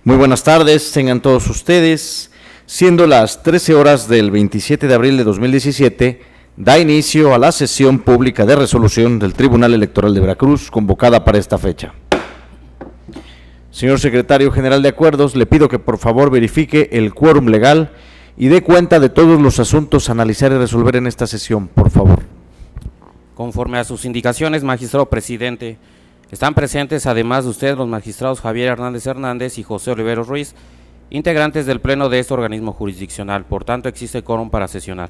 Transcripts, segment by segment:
Muy buenas tardes, tengan todos ustedes. Siendo las 13 horas del 27 de abril de 2017, da inicio a la sesión pública de resolución del Tribunal Electoral de Veracruz, convocada para esta fecha. Señor Secretario General de Acuerdos, le pido que por favor verifique el quórum legal y dé cuenta de todos los asuntos a analizar y resolver en esta sesión, por favor. Conforme a sus indicaciones, magistrado presidente, están presentes, además de usted, los magistrados Javier Hernández Hernández y José Oliveros Ruiz, integrantes del Pleno de este organismo jurisdiccional. Por tanto, existe quórum para sesionar.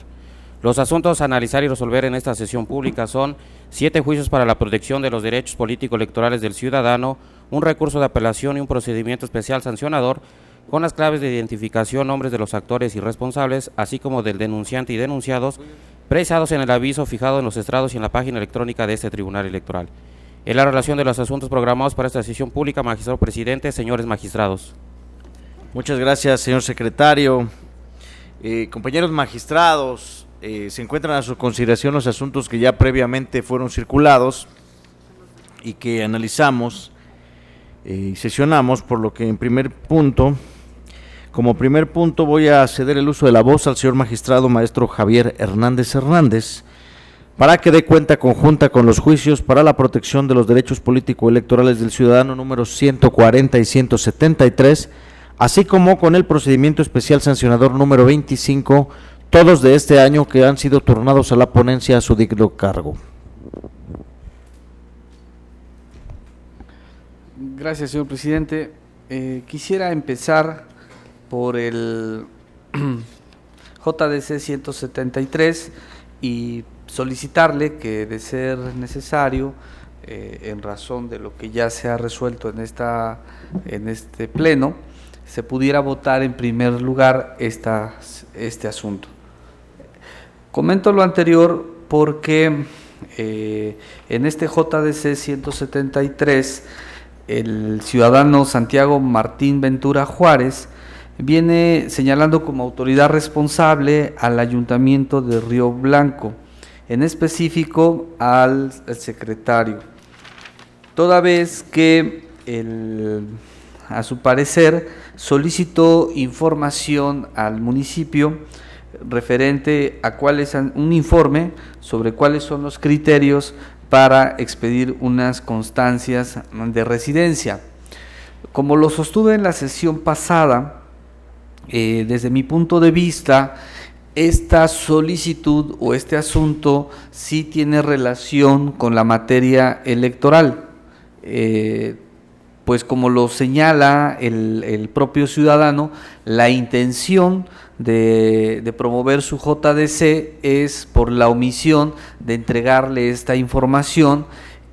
Los asuntos a analizar y resolver en esta sesión pública son 7 juicios para la protección de los derechos político-electorales del ciudadano, un recurso de apelación y un procedimiento especial sancionador con las claves de identificación, nombres de los actores y responsables, así como del denunciante y denunciados, precisados en el aviso fijado en los estrados y en la página electrónica de este Tribunal Electoral. En la relación de los asuntos programados para esta sesión pública, magistrado presidente, señores magistrados. Muchas gracias, señor secretario. Compañeros magistrados, se encuentran a su consideración los asuntos que ya previamente fueron circulados y que analizamos y sesionamos, por lo que como primer punto voy a ceder el uso de la voz al señor magistrado maestro Javier Hernández Hernández para que dé cuenta conjunta con los juicios para la protección de los derechos político-electorales del ciudadano números 140 y 173, así como con el procedimiento especial sancionador número 25, todos de este año que han sido turnados a la ponencia a su digno cargo. Gracias, señor presidente. Quisiera empezar por el JDC 173 y solicitarle que, de ser necesario, en razón de lo que ya se ha resuelto en este pleno, se pudiera votar en primer lugar este asunto. Comento lo anterior porque en este JDC 173 el ciudadano Santiago Martín Ventura Juárez viene señalando como autoridad responsable al Ayuntamiento de Río Blanco, en específico al secretario, toda vez que a su parecer solicitó información al municipio referente a un informe sobre cuáles son los criterios para expedir unas constancias de residencia. Como lo sostuve en la sesión pasada, desde mi punto de vista, esta solicitud o este asunto sí tiene relación con la materia electoral, pues como lo señala el propio ciudadano, la intención de promover su JDC es por la omisión de entregarle esta información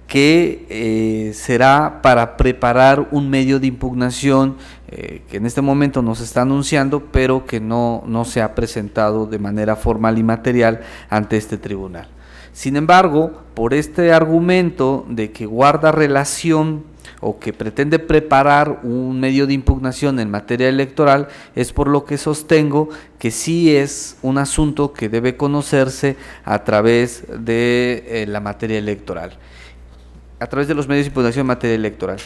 que será para preparar un medio de impugnación que en este momento nos está anunciando, pero que no se ha presentado de manera formal y material ante este tribunal. Sin embargo, por este argumento de que guarda relación o que pretende preparar un medio de impugnación en materia electoral, es por lo que sostengo que sí es un asunto que debe conocerse a través de la materia electoral, a través de los medios de impugnación en materia electoral.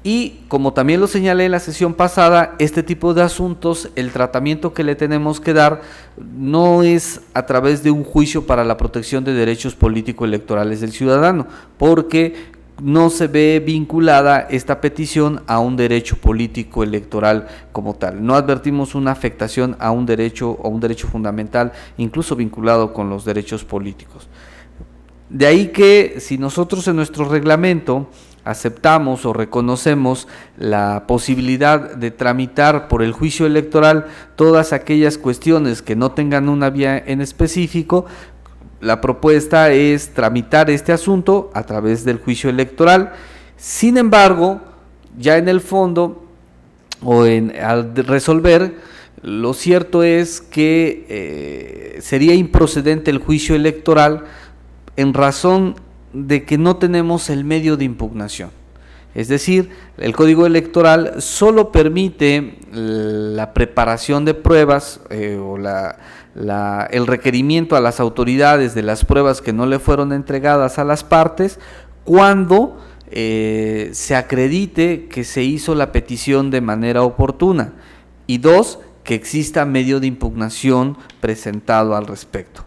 Y como también lo señalé en la sesión pasada, este tipo de asuntos, el tratamiento que le tenemos que dar no es a través de un juicio para la protección de derechos político-electorales del ciudadano, porque no se ve vinculada esta petición a un derecho político electoral como tal. No advertimos una afectación a un derecho fundamental, incluso vinculado con los derechos políticos. De ahí que si nosotros en nuestro reglamento aceptamos o reconocemos la posibilidad de tramitar por el juicio electoral todas aquellas cuestiones que no tengan una vía en específico, la propuesta es tramitar este asunto a través del juicio electoral. Sin embargo, ya en el fondo o al resolver, lo cierto es que sería improcedente el juicio electoral en razón de que no tenemos el medio de impugnación. Es decir, el Código Electoral solo permite la preparación de pruebas o el requerimiento a las autoridades de las pruebas que no le fueron entregadas a las partes cuando se acredite que se hizo la petición de manera oportuna, y 2, que exista medio de impugnación presentado al respecto.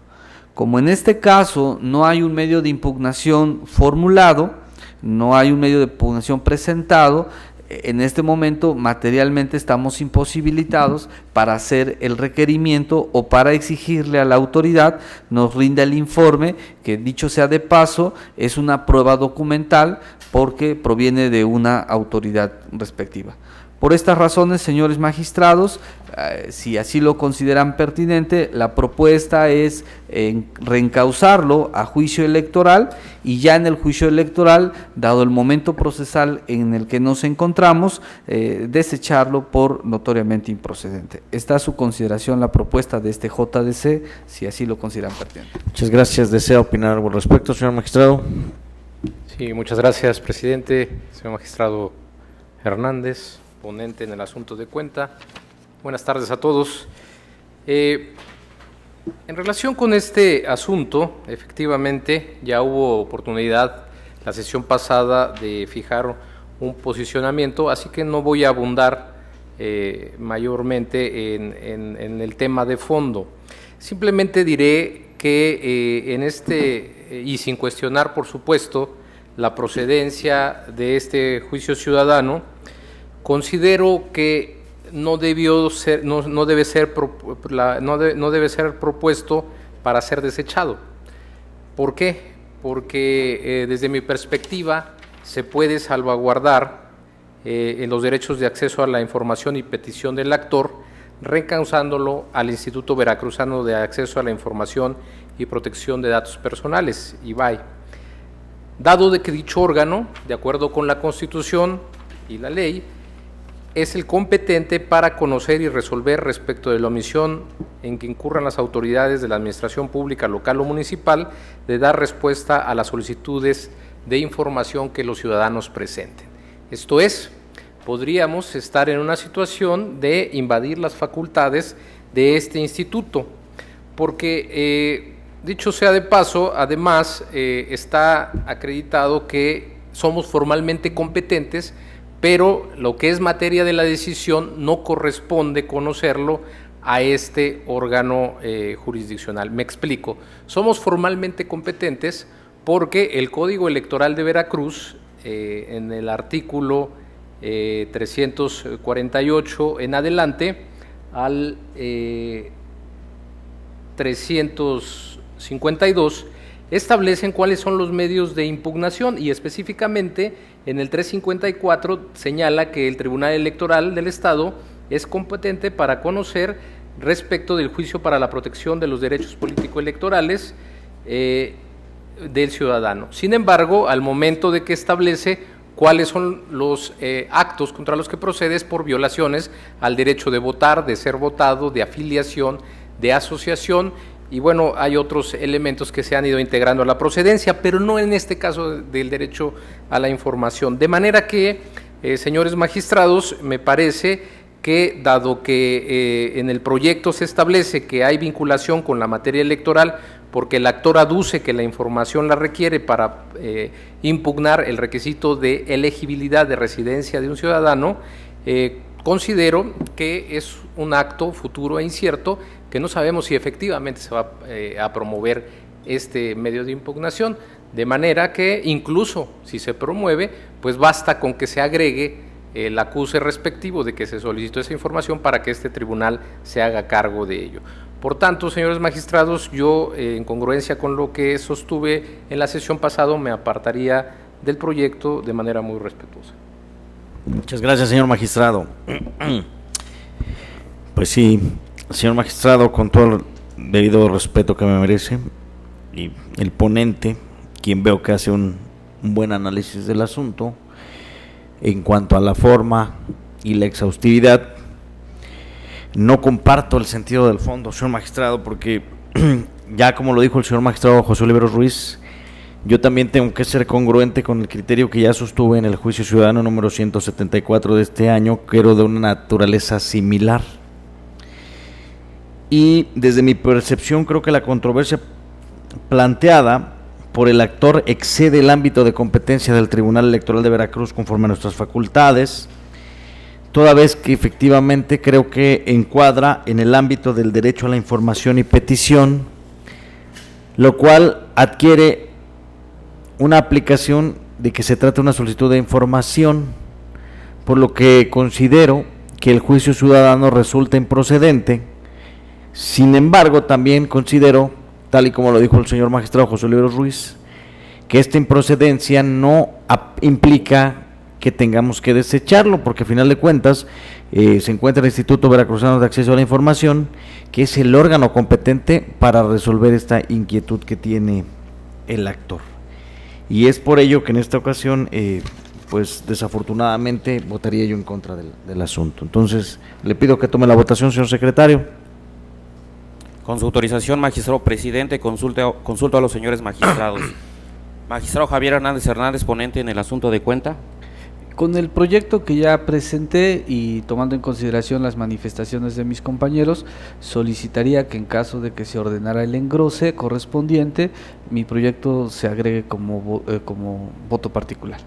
Como en este caso no hay un medio de impugnación formulado, no hay un medio de impugnación presentado, en este momento materialmente estamos imposibilitados para hacer el requerimiento o para exigirle a la autoridad nos rinda el informe, que dicho sea de paso es una prueba documental porque proviene de una autoridad respectiva. Por estas razones, señores magistrados, si así lo consideran pertinente, la propuesta es reencauzarlo a juicio electoral, y ya en el juicio electoral, dado el momento procesal en el que nos encontramos, desecharlo por notoriamente improcedente. Está a su consideración la propuesta de este JDC, si así lo consideran pertinente. Muchas gracias. ¿Desea opinar algo al respecto, señor magistrado? Sí, muchas gracias, presidente. Señor magistrado Hernández, ponente en el asunto de cuenta. Buenas tardes a todos. En relación con este asunto, efectivamente, ya hubo oportunidad la sesión pasada de fijar un posicionamiento, así que no voy a abundar mayormente en el tema de fondo. Simplemente diré que en este, y sin cuestionar, por supuesto, la procedencia de este juicio ciudadano, considero que no debe ser propuesto para ser desechado. ¿Por qué? Porque desde mi perspectiva se puede salvaguardar en los derechos de acceso a la información y petición del actor, recausándolo al Instituto Veracruzano de Acceso a la Información y Protección de Datos Personales, IVAI. Dado de que dicho órgano, de acuerdo con la Constitución y la ley, es el competente para conocer y resolver respecto de la omisión en que incurran las autoridades de la administración pública local o municipal de dar respuesta a las solicitudes de información que los ciudadanos presenten. Esto es, podríamos estar en una situación de invadir las facultades de este instituto, porque dicho sea de paso, además está acreditado que somos formalmente competentes, pero lo que es materia de la decisión no corresponde conocerlo a este órgano jurisdiccional. Me explico. Somos formalmente competentes porque el Código Electoral de Veracruz, en el artículo 348 en adelante, al 352, establecen cuáles son los medios de impugnación, y específicamente en el 354 señala que el Tribunal Electoral del Estado es competente para conocer respecto del juicio para la protección de los derechos político-electorales del ciudadano. Sin embargo, al momento de que establece cuáles son los actos contra los que procede es por violaciones al derecho de votar, de ser votado, de afiliación, de asociación, y bueno, hay otros elementos que se han ido integrando a la procedencia, pero no en este caso del derecho a la información. De manera que, señores magistrados, me parece que dado que en el proyecto se establece que hay vinculación con la materia electoral, porque el actor aduce que la información la requiere para impugnar el requisito de elegibilidad de residencia de un ciudadano, considero que es un acto futuro e incierto, que no sabemos si efectivamente se va a promover este medio de impugnación, de manera que incluso si se promueve, pues basta con que se agregue el acuse respectivo de que se solicitó esa información para que este tribunal se haga cargo de ello. Por tanto, señores magistrados, yo en congruencia con lo que sostuve en la sesión pasada, me apartaría del proyecto de manera muy respetuosa. Muchas gracias, señor magistrado. Pues sí, señor magistrado, con todo el debido respeto que me merece, y el ponente, quien veo que hace un buen análisis del asunto, en cuanto a la forma y la exhaustividad, no comparto el sentido del fondo, señor magistrado, porque ya como lo dijo el señor magistrado José Oliveros Ruiz, yo también tengo que ser congruente con el criterio que ya sostuve en el juicio ciudadano número 174 de este año, que era de una naturaleza similar. Y desde mi percepción creo que la controversia planteada por el actor excede el ámbito de competencia del Tribunal Electoral de Veracruz conforme a nuestras facultades, toda vez que efectivamente creo que encuadra en el ámbito del derecho a la información y petición, lo cual adquiere una aplicación de que se trata de una solicitud de información, por lo que considero que el juicio ciudadano resulta improcedente. Sin embargo, también considero, tal y como lo dijo el señor magistrado José Oliveros Ruiz, que esta improcedencia no implica que tengamos que desecharlo, porque a final de cuentas se encuentra el Instituto Veracruzano de Acceso a la Información, que es el órgano competente para resolver esta inquietud que tiene el actor. Y es por ello que en esta ocasión, pues desafortunadamente, votaría yo en contra del asunto. Entonces, le pido que tome la votación, señor secretario. Con su autorización, magistrado presidente, consulto a los señores magistrados. Magistrado Javier Hernández Hernández, ponente en el asunto de cuenta. Con el proyecto que ya presenté y tomando en consideración las manifestaciones de mis compañeros, solicitaría que en caso de que se ordenara el engrose correspondiente, mi proyecto se agregue como voto particular.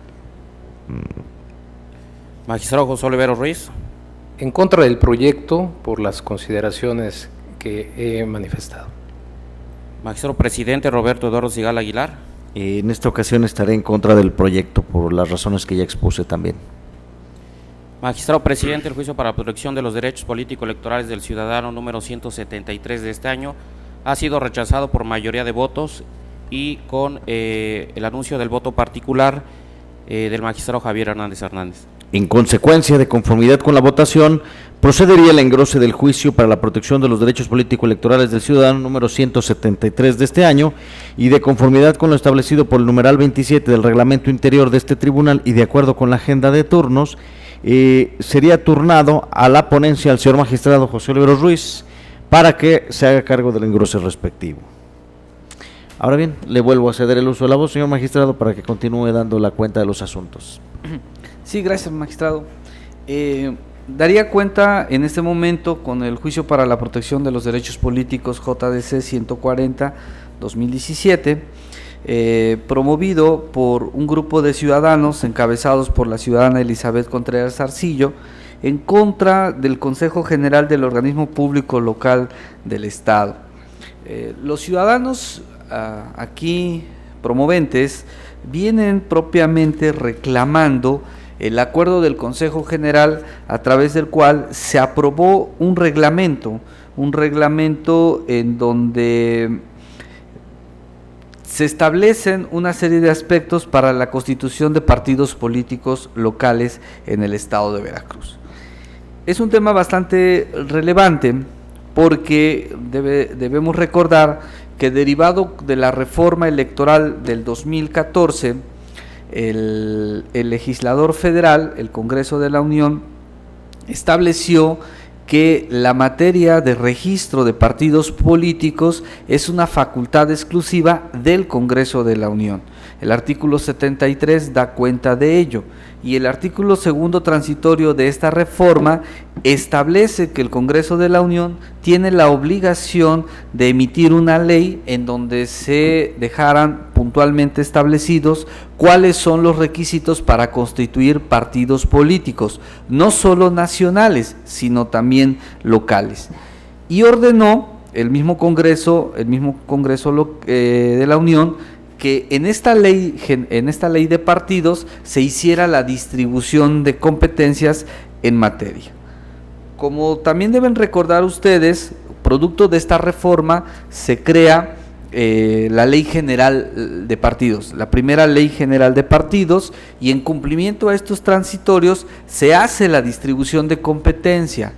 Magistrado José Oliveros Ruiz. En contra del proyecto por las consideraciones que he manifestado. Magistrado presidente Roberto Eduardo Sigal Aguilar. En esta ocasión estaré en contra del proyecto por las razones que ya expuse también. Magistrado presidente, el juicio para la protección de los derechos político-electorales del ciudadano número 173 de este año ha sido rechazado por mayoría de votos y con el anuncio del voto particular del magistrado Javier Hernández Hernández. En consecuencia, de conformidad con la votación, procedería el engrose del juicio para la protección de los derechos político-electorales del ciudadano número 173 de este año y de conformidad con lo establecido por el numeral 27 del reglamento interior de este tribunal y de acuerdo con la agenda de turnos, sería turnado a la ponencia al señor magistrado José Oliveros Ruiz para que se haga cargo del engrose respectivo. Ahora bien, le vuelvo a ceder el uso de la voz, señor magistrado, para que continúe dando la cuenta de los asuntos. Sí, gracias, magistrado. Daría cuenta en este momento con el juicio para la protección de los derechos políticos JDC 140-2017, promovido por un grupo de ciudadanos encabezados por la ciudadana Elizabeth Contreras Arcillo, en contra del Consejo General del Organismo Público Local del Estado. Los ciudadanos aquí promoventes vienen propiamente reclamando el acuerdo del Consejo General a través del cual se aprobó un reglamento en donde se establecen una serie de aspectos para la constitución de partidos políticos locales en el estado de Veracruz. Es un tema bastante relevante porque debemos recordar que derivado de la reforma electoral del 2014, el legislador federal, el Congreso de la Unión, estableció que la materia de registro de partidos políticos es una facultad exclusiva del Congreso de la Unión. El artículo 73 da cuenta de ello y el artículo segundo transitorio de esta reforma establece que el Congreso de la Unión tiene la obligación de emitir una ley en donde se dejaran puntualmente establecidos cuáles son los requisitos para constituir partidos políticos, no solo nacionales, sino también locales. Y ordenó el mismo Congreso de la Unión que en esta ley de partidos se hiciera la distribución de competencias en materia. Como también deben recordar ustedes, producto de esta reforma se crea la Ley General de Partidos, la primera Ley General de Partidos, y en cumplimiento a estos transitorios se hace la distribución de competencia.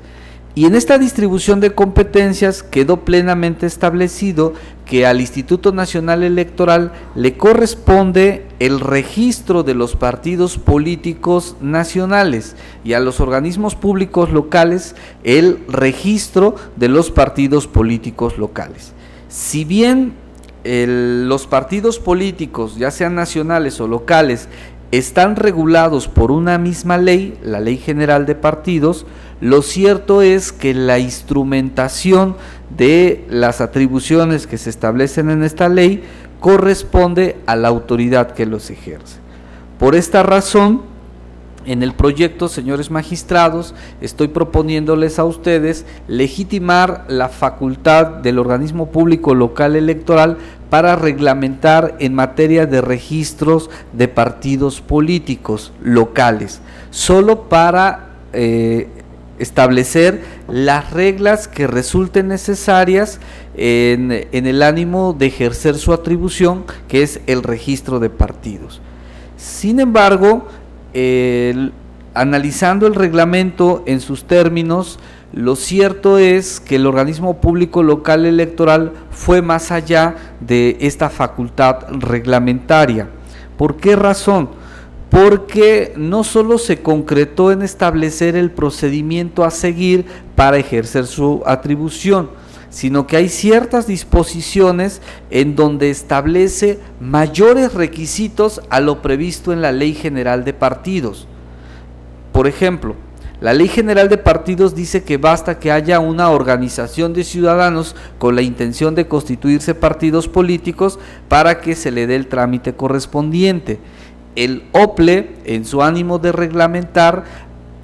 Y en esta distribución de competencias quedó plenamente establecido que al Instituto Nacional Electoral le corresponde el registro de los partidos políticos nacionales y a los organismos públicos locales el registro de los partidos políticos locales. Si bien los partidos políticos, ya sean nacionales o locales, están regulados por una misma ley, la Ley General de Partidos, lo cierto es que la instrumentación de las atribuciones que se establecen en esta ley corresponde a la autoridad que los ejerce. Por esta razón, en el proyecto, señores magistrados, estoy proponiéndoles a ustedes legitimar la facultad del organismo público local electoral para reglamentar en materia de registros de partidos políticos locales, solo para establecer las reglas que resulten necesarias en el ánimo de ejercer su atribución, que es el registro de partidos. Sin embargo, analizando el reglamento en sus términos, lo cierto es que el organismo público local electoral fue más allá de esta facultad reglamentaria. ¿Por qué razón? Porque no solo se concretó en establecer el procedimiento a seguir para ejercer su atribución, sino que hay ciertas disposiciones en donde establece mayores requisitos a lo previsto en la Ley General de Partidos. Por ejemplo, la Ley General de Partidos dice que basta que haya una organización de ciudadanos con la intención de constituirse partidos políticos para que se le dé el trámite correspondiente. El OPLE, en su ánimo de reglamentar,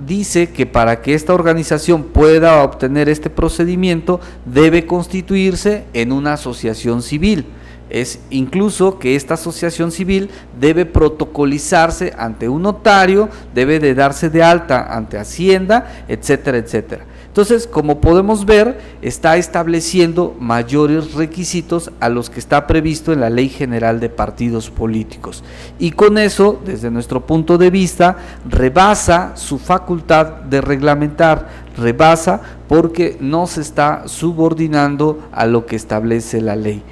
dice que para que esta organización pueda obtener este procedimiento debe constituirse en una asociación civil. Es incluso que esta asociación civil debe protocolizarse ante un notario, debe de darse de alta ante Hacienda, etcétera, etcétera. Entonces, como podemos ver, está estableciendo mayores requisitos a los que está previsto en la Ley General de Partidos Políticos. Y con eso, desde nuestro punto de vista, rebasa su facultad de reglamentar, rebasa porque no se está subordinando a lo que establece la ley.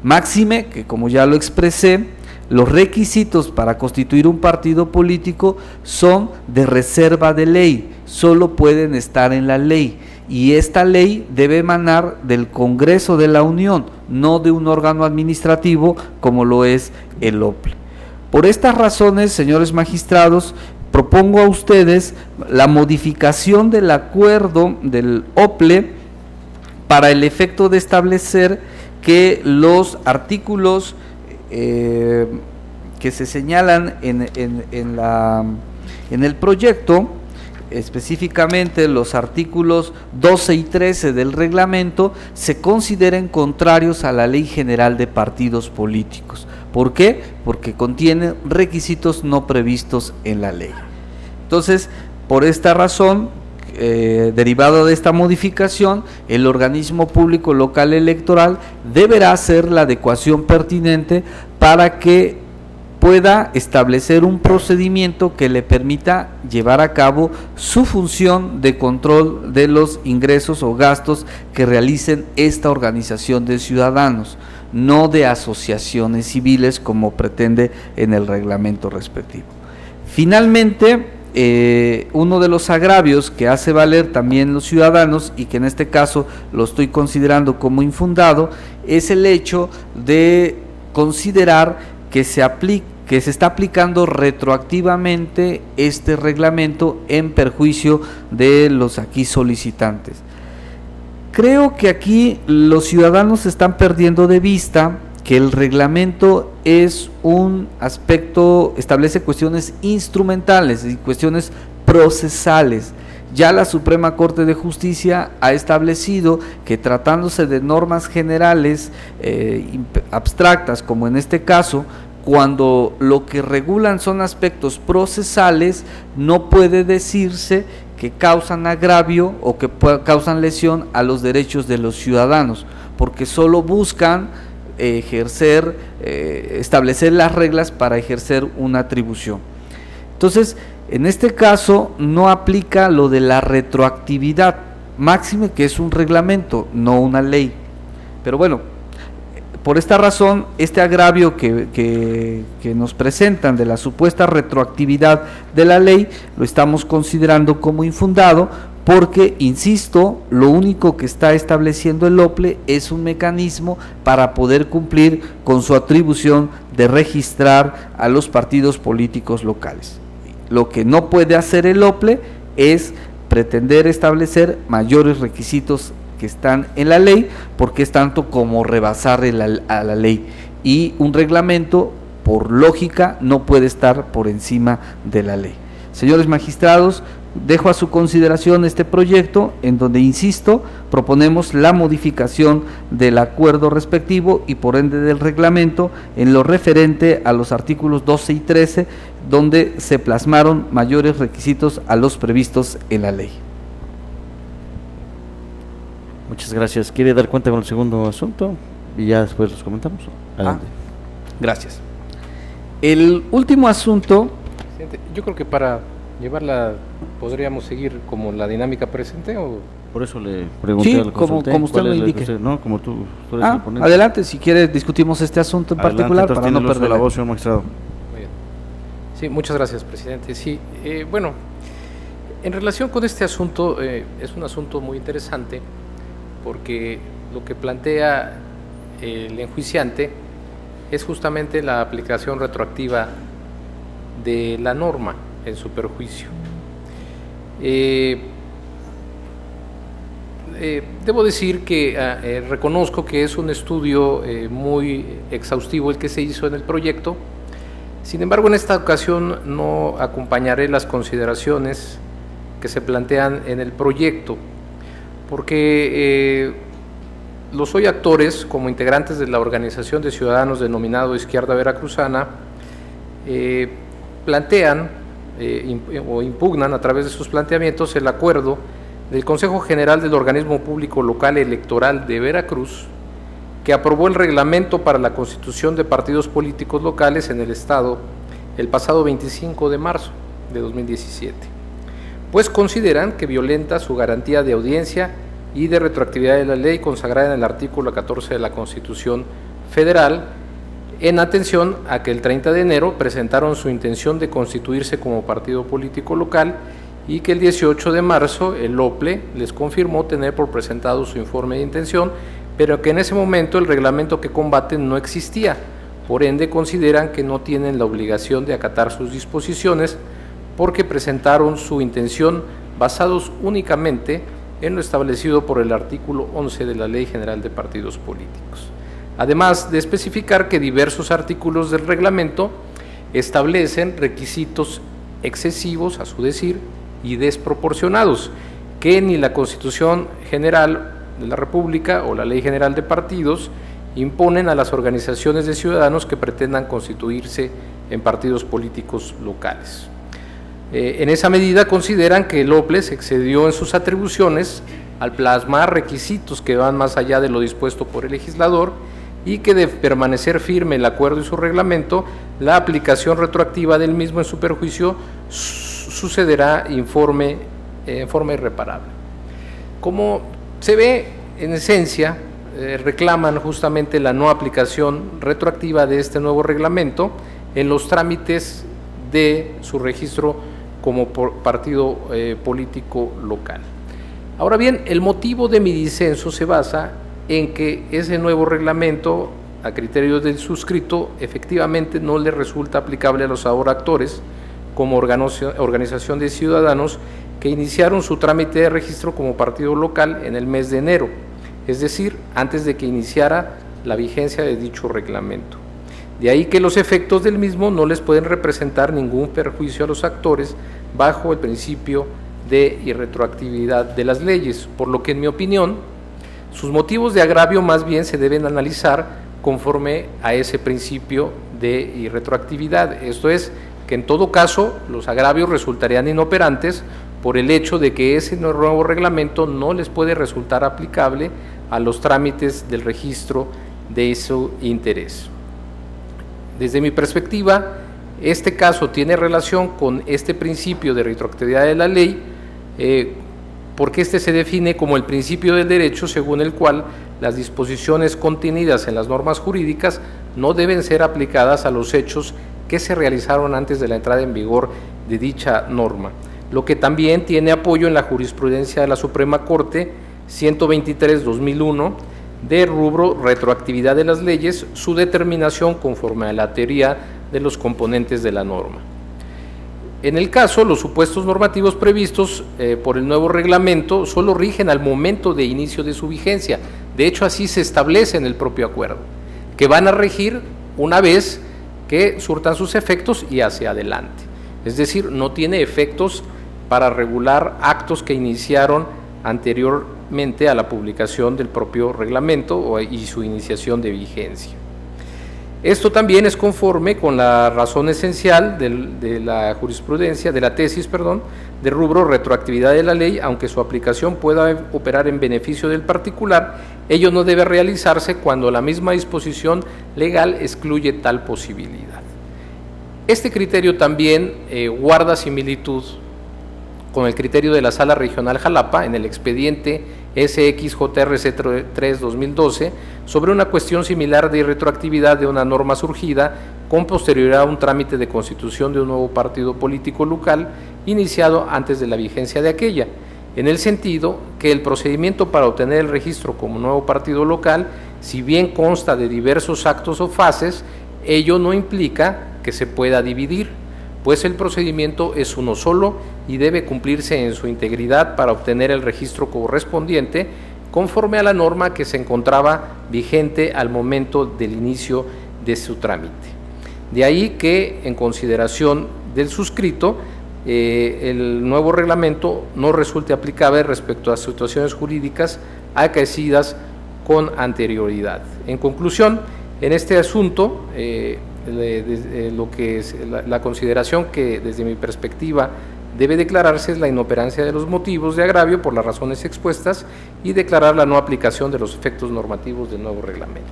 Máxime, que como ya lo expresé, los requisitos para constituir un partido político son de reserva de ley, solo pueden estar en la ley, y esta ley debe emanar del Congreso de la Unión, no de un órgano administrativo como lo es el OPLE. Por estas razones, señores magistrados, propongo a ustedes la modificación del acuerdo del OPLE para el efecto de establecer que los artículos que se señalan en el proyecto, específicamente los artículos 12 y 13 del reglamento, se consideren contrarios a la Ley General de Partidos Políticos. ¿Por qué? Porque contienen requisitos no previstos en la ley. Entonces, por esta razón, derivado de esta modificación, el organismo público local electoral deberá hacer la adecuación pertinente para que pueda establecer un procedimiento que le permita llevar a cabo su función de control de los ingresos o gastos que realicen esta organización de ciudadanos, no de asociaciones civiles como pretende en el reglamento respectivo. Finalmente, uno de los agravios que hace valer también los ciudadanos, y que en este caso lo estoy considerando como infundado, es el hecho de considerar que se está aplicando retroactivamente este reglamento en perjuicio de los aquí solicitantes. Creo que aquí los ciudadanos están perdiendo de vista que el reglamento es un aspecto, establece cuestiones instrumentales y cuestiones procesales. Ya la Suprema Corte de Justicia ha establecido que tratándose de normas generales abstractas, como en este caso, cuando lo que regulan son aspectos procesales, no puede decirse que causan agravio o que causan lesión a los derechos de los ciudadanos, porque solo buscan establecer las reglas para ejercer una atribución. Entonces, en este caso no aplica lo de la retroactividad, máxime que es un reglamento, no una ley. Pero bueno, por esta razón, este agravio que nos presentan de la supuesta retroactividad de la ley, lo estamos considerando como infundado, porque, insisto, lo único que está estableciendo el OPLE es un mecanismo para poder cumplir con su atribución de registrar a los partidos políticos locales. Lo que no puede hacer el OPLE es pretender establecer mayores requisitos que están en la ley, porque es tanto como rebasar a la ley. y un reglamento, por lógica, no puede estar por encima de la ley. Señores magistrados, dejo a su consideración este proyecto en donde, insisto, proponemos la modificación del acuerdo respectivo y por ende del reglamento en lo referente a los artículos 12 y 13, donde se plasmaron mayores requisitos a los previstos en la ley. Muchas gracias. ¿Quiere dar cuenta con el segundo asunto? Y ya después los comentamos. Adelante. Gracias. El último asunto. Presidente, yo creo que para llevarla podríamos seguir como la dinámica presente o... Por eso le pregunté Sí, al consulté, como usted ¿cuál lo es la indique. que usted- no, como tú eres el ponente. Adelante, si quiere discutimos este asunto en Adelante, particular entonces para no tiene el uso de perder la voz, señor magistrado. Muy bien. Sí, muchas gracias, presidente. Sí, bueno, en relación con este asunto, es un asunto muy interesante porque lo que plantea el enjuiciante es justamente la aplicación retroactiva de la norma en su perjuicio. Debo decir que reconozco que es un estudio muy exhaustivo el que se hizo en el proyecto. Sin embargo, en esta ocasión no acompañaré las consideraciones que se plantean en el proyecto, porque los hoy actores, como integrantes de la organización de ciudadanos denominado Izquierda Veracruzana, plantean o impugnan a través de sus planteamientos el acuerdo del Consejo General del Organismo Público Local Electoral de Veracruz, que aprobó el reglamento para la constitución de partidos políticos locales en el Estado el pasado 25 de marzo de 2017, pues consideran que violenta su garantía de audiencia y de retroactividad de la ley consagrada en el artículo 14 de la Constitución Federal, en atención a que el 30 de enero presentaron su intención de constituirse como partido político local y que el 18 de marzo el OPLE les confirmó tener por presentado su informe de intención, pero que en ese momento el reglamento que combaten no existía, por ende consideran que no tienen la obligación de acatar sus disposiciones porque presentaron su intención basados únicamente en lo establecido por el artículo 11 de la Ley General de Partidos Políticos. Además de especificar que diversos artículos del reglamento establecen requisitos excesivos, a su decir, y desproporcionados, que ni la Constitución General de la República o la Ley General de Partidos imponen a las organizaciones de ciudadanos que pretendan constituirse en partidos políticos locales. En esa medida consideran que el OPLE se excedió en sus atribuciones al plasmar requisitos que van más allá de lo dispuesto por el legislador y que de permanecer firme el acuerdo y su reglamento, la aplicación retroactiva del mismo en su perjuicio sucederá en forma irreparable. Como se ve, en esencia, reclaman justamente la no aplicación retroactiva de este nuevo reglamento en los trámites de su registro como partido político local. Ahora bien, el motivo de mi disenso se basa en que ese nuevo reglamento, a criterio del suscrito, efectivamente no le resulta aplicable a los ahora actores como organización de ciudadanos que iniciaron su trámite de registro como partido local en el mes de enero, es decir, antes de que iniciara la vigencia de dicho reglamento. De ahí que los efectos del mismo no les pueden representar ningún perjuicio a los actores bajo el principio de irretroactividad de las leyes, por lo que en mi opinión, sus motivos de agravio más bien se deben analizar conforme a ese principio de irretroactividad, esto es, que en todo caso los agravios resultarían inoperantes por el hecho de que ese nuevo reglamento no les puede resultar aplicable a los trámites del registro de su interés. Desde mi perspectiva, este caso tiene relación con este principio de retroactividad de la ley, porque este se define como el principio del derecho según el cual las disposiciones contenidas en las normas jurídicas no deben ser aplicadas a los hechos que se realizaron antes de la entrada en vigor de dicha norma, lo que también tiene apoyo en la jurisprudencia de la Suprema Corte 123/2001 de rubro retroactividad de las leyes, su determinación conforme a la teoría de los componentes de la norma. En el caso, los supuestos normativos previstos por el nuevo reglamento solo rigen al momento de inicio de su vigencia. De hecho, así se establece en el propio acuerdo, que van a regir una vez que surtan sus efectos y hacia adelante. Es decir, no tiene efectos para regular actos que iniciaron anteriormente a la publicación del propio reglamento y su iniciación de vigencia. Esto también es conforme con la razón esencial de la jurisprudencia, de la tesis, de rubro retroactividad de la ley, aunque su aplicación pueda operar en beneficio del particular, ello no debe realizarse cuando la misma disposición legal excluye tal posibilidad. Este criterio también guarda similitud con el criterio de la Sala Regional Jalapa en el expediente SXJRC 3-2012 sobre una cuestión similar de irretroactividad de una norma surgida con posterioridad a un trámite de constitución de un nuevo partido político local iniciado antes de la vigencia de aquella, en el sentido que el procedimiento para obtener el registro como nuevo partido local, si bien consta de diversos actos o fases, ello no implica que se pueda dividir, pues el procedimiento es uno solo y debe cumplirse en su integridad para obtener el registro correspondiente conforme a la norma que se encontraba vigente al momento del inicio de su trámite. De ahí que, en consideración del suscrito, el nuevo reglamento no resulte aplicable respecto a situaciones jurídicas acaecidas con anterioridad. En conclusión, en este asunto, lo que es la consideración que desde mi perspectiva debe declararse es la inoperancia de los motivos de agravio por las razones expuestas y declarar la no aplicación de los efectos normativos del nuevo reglamento.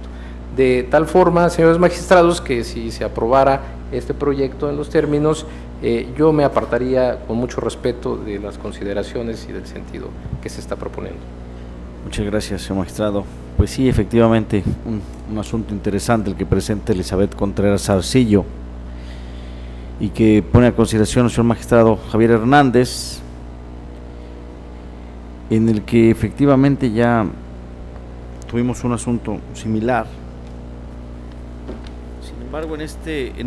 De tal forma, señores magistrados, que si se aprobara este proyecto en los términos, yo me apartaría con mucho respeto de las consideraciones y del sentido que se está proponiendo. Muchas gracias, señor magistrado. Pues sí, efectivamente, un asunto interesante el que presenta Elizabeth Contreras Arcillo y que pone a consideración al señor magistrado Javier Hernández, en el que efectivamente ya tuvimos un asunto similar. Sin embargo, en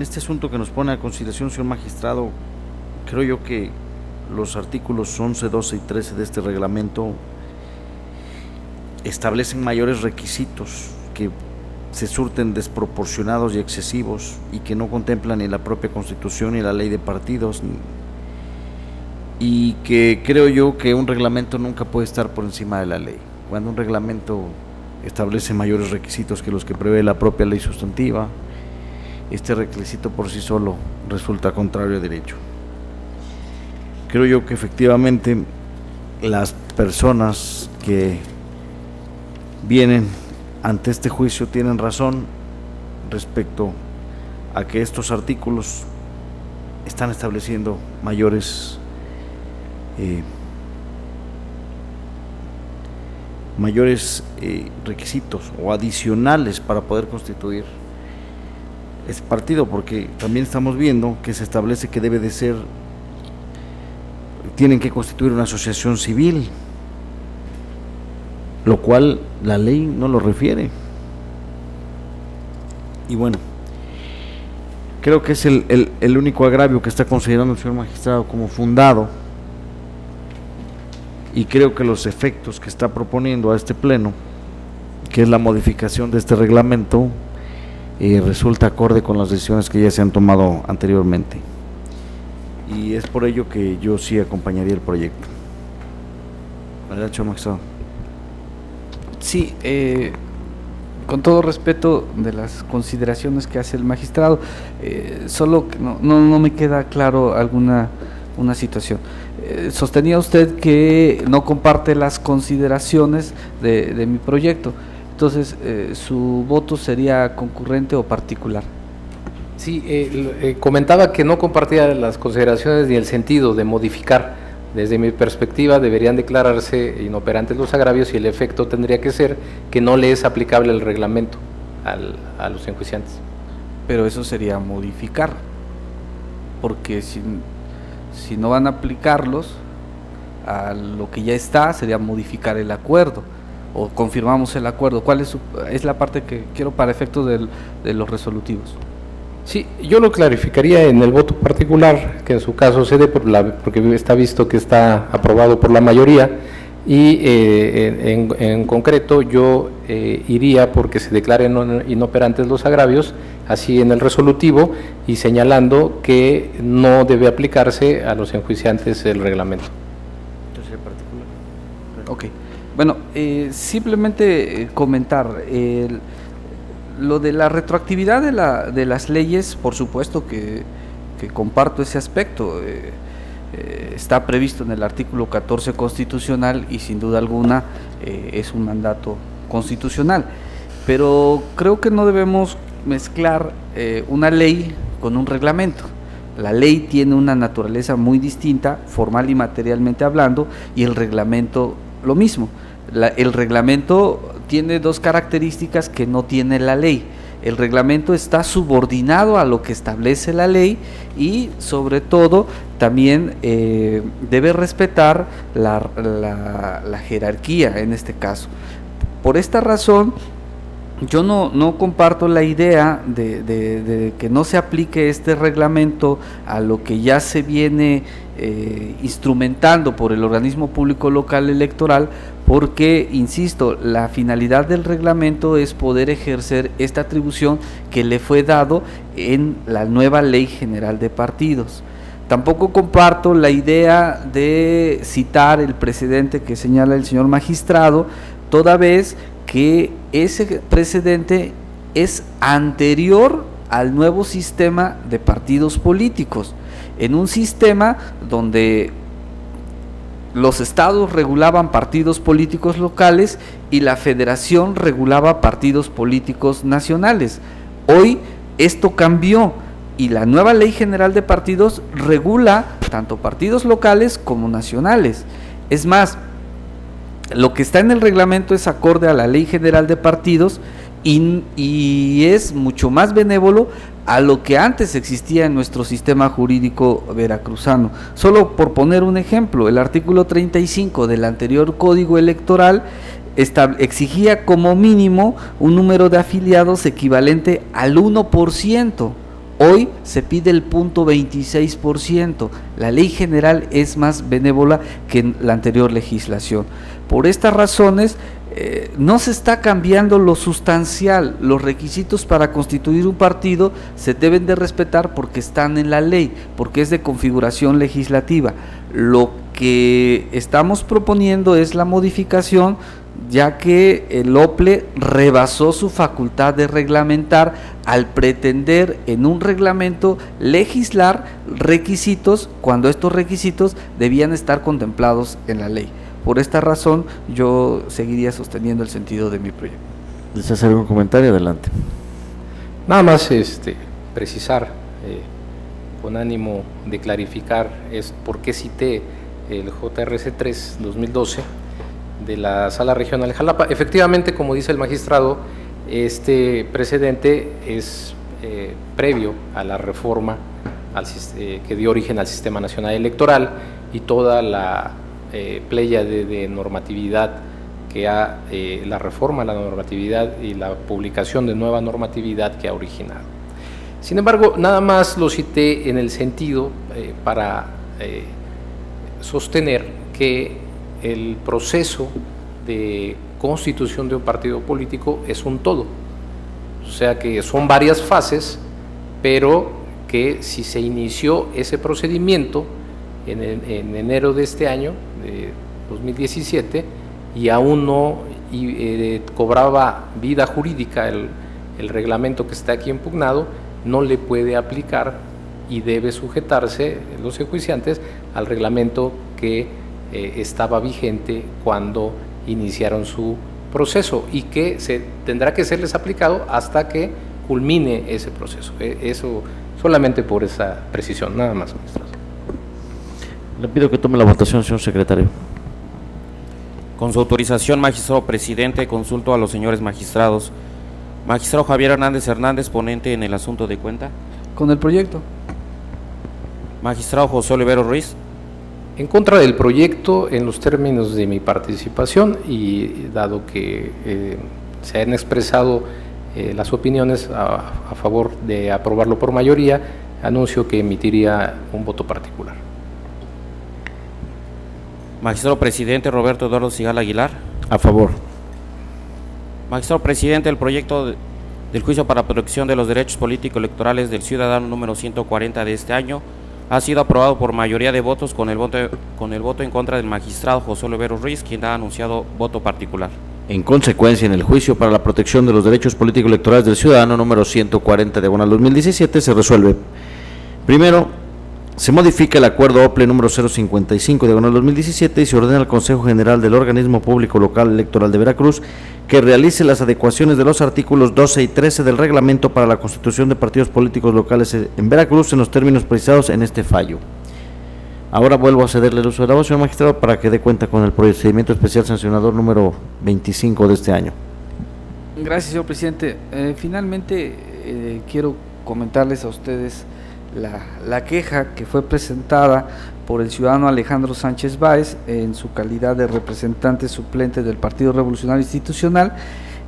este asunto que nos pone a consideración el señor magistrado, creo yo que los artículos 11, 12 y 13 de este reglamento establecen mayores requisitos que se surten desproporcionados y excesivos y que no contemplan ni la propia Constitución ni la ley de partidos, y que creo yo que un reglamento nunca puede estar por encima de la ley. Cuando un reglamento establece mayores requisitos que los que prevé la propia ley sustantiva, este requisito por sí solo resulta contrario a derecho. Creo yo que efectivamente las personas que vienen ante este juicio tienen razón respecto a que estos artículos están estableciendo mayores requisitos o adicionales para poder constituir ese partido, porque también estamos viendo que se establece que tienen que constituir una asociación civil, lo cual la ley no lo refiere. Y bueno, creo que es el único agravio que está considerando el señor magistrado como fundado, y creo que los efectos que está proponiendo a este pleno, que es la modificación de este reglamento, resulta acorde con las decisiones que ya se han tomado anteriormente, y es por ello que yo sí acompañaría el proyecto. ¿Verdad, señor magistrado? Sí, con todo respeto de las consideraciones que hace el magistrado, solo que no me queda claro una situación. Sostenía usted que no comparte las consideraciones de mi proyecto, entonces su voto sería concurrente o particular. Sí, comentaba que no compartía las consideraciones ni el sentido de modificar. Desde mi perspectiva deberían declararse inoperantes los agravios y el efecto tendría que ser que no le es aplicable el reglamento a los enjuiciantes. Pero eso sería modificar, porque si no van a aplicarlos a lo que ya está, sería modificar el acuerdo o confirmamos el acuerdo. ¿Cuál es la parte que quiero para efectos de los resolutivos? Sí, yo lo clarificaría en el voto particular, que en su caso cede porque está visto que está aprobado por la mayoría. y en concreto yo iría porque se declaren inoperantes los agravios, así en el resolutivo, y señalando que no debe aplicarse a los enjuiciantes el reglamento. Ok, bueno, simplemente comentar, lo de la retroactividad de las leyes, por supuesto que comparto ese aspecto. Está previsto en el artículo 14 constitucional y sin duda alguna es un mandato constitucional, pero creo que no debemos mezclar una ley con un reglamento. La ley tiene una naturaleza muy distinta, formal y materialmente hablando, y el reglamento lo mismo. El reglamento tiene dos características que no tiene la ley. El reglamento está subordinado a lo que establece la ley y sobre todo también debe respetar la jerarquía en este caso. Por esta razón yo no comparto la idea de que no se aplique este reglamento a lo que ya se viene instrumentando por el organismo público local electoral, porque, insisto, la finalidad del reglamento es poder ejercer esta atribución que le fue dado en la nueva Ley General de Partidos. Tampoco comparto la idea de citar el precedente que señala el señor magistrado, toda vez que ese precedente es anterior al nuevo sistema de partidos políticos, en un sistema donde los estados regulaban partidos políticos locales y la federación regulaba partidos políticos nacionales. Hoy esto cambió y la nueva Ley General de Partidos regula tanto partidos locales como nacionales. Es más, lo que está en el reglamento es acorde a la Ley General de Partidos y es mucho más benévolo a lo que antes existía en nuestro sistema jurídico veracruzano. Solo por poner un ejemplo, el artículo 35 del anterior Código Electoral exigía como mínimo un número de afiliados equivalente al 1%. Hoy se pide el 0.26%. La ley general es más benévola que en la anterior legislación. Por estas razones, no se está cambiando lo sustancial. Los requisitos para constituir un partido se deben de respetar porque están en la ley, porque es de configuración legislativa. Lo que estamos proponiendo es la modificación, ya que el OPLE rebasó su facultad de reglamentar al pretender en un reglamento legislar requisitos cuando estos requisitos debían estar contemplados en la ley. Por esta razón yo seguiría sosteniendo el sentido de mi proyecto. ¿Deseas algún comentario? Adelante. Nada más precisar, con ánimo de clarificar, es por qué cité el JRC 3 2012 de la Sala Regional de Jalapa. Efectivamente, como dice el magistrado, este precedente es previo a la reforma que dio origen al Sistema Nacional Electoral y toda la pléyade de normatividad que la reforma a la normatividad y la publicación de nueva normatividad que ha originado. Sin embargo, nada más lo cité en el sentido para sostener que el proceso de constitución de un partido político es un todo, o sea que son varias fases, pero que si se inició ese procedimiento en enero de este año, de 2017, y aún no cobraba vida jurídica el reglamento que está aquí impugnado, no le puede aplicar y debe sujetarse los enjuiciantes al reglamento que estaba vigente cuando iniciaron su proceso y que tendrá que serles aplicado hasta que culmine ese proceso. Eso solamente por esa precisión, nada más, magistrado. Le pido que tome la votación, señor secretario. Con su autorización, magistrado presidente, consulto a los señores magistrados. Magistrado Javier Hernández Hernández, ponente en el asunto de cuenta. Con el proyecto. Magistrado José Olivero Ruiz. En contra del proyecto en los términos de mi participación y dado que se han expresado las opiniones a favor de aprobarlo por mayoría, anuncio que emitiría un voto particular. Magistrado presidente Roberto Eduardo Sigala Aguilar. A favor. Magistrado presidente, el proyecto del juicio para protección de los derechos políticos electorales del ciudadano número 140 de este año ha sido aprobado por mayoría de votos con el voto en contra del magistrado José Oliveros Ruiz, quien ha anunciado voto particular. En consecuencia, en el juicio para la protección de los derechos políticos electorales del ciudadano número 140 diagonal 2017 se resuelve. Primero, se modifica el acuerdo OPLE número 055 diagonal 2017 y se ordena al Consejo General del Organismo Público Local Electoral de Veracruz que realice las adecuaciones de los artículos 12 y 13 del reglamento para la constitución de partidos políticos locales en Veracruz en los términos precisados en este fallo. Ahora vuelvo a cederle el uso de la voz, señor magistrado, para que dé cuenta con el procedimiento especial sancionador número 25 de este año. Gracias, señor presidente. Finalmente, quiero comentarles a ustedes la queja que fue presentada por el ciudadano Alejandro Sánchez Báez en su calidad de representante suplente del Partido Revolucionario Institucional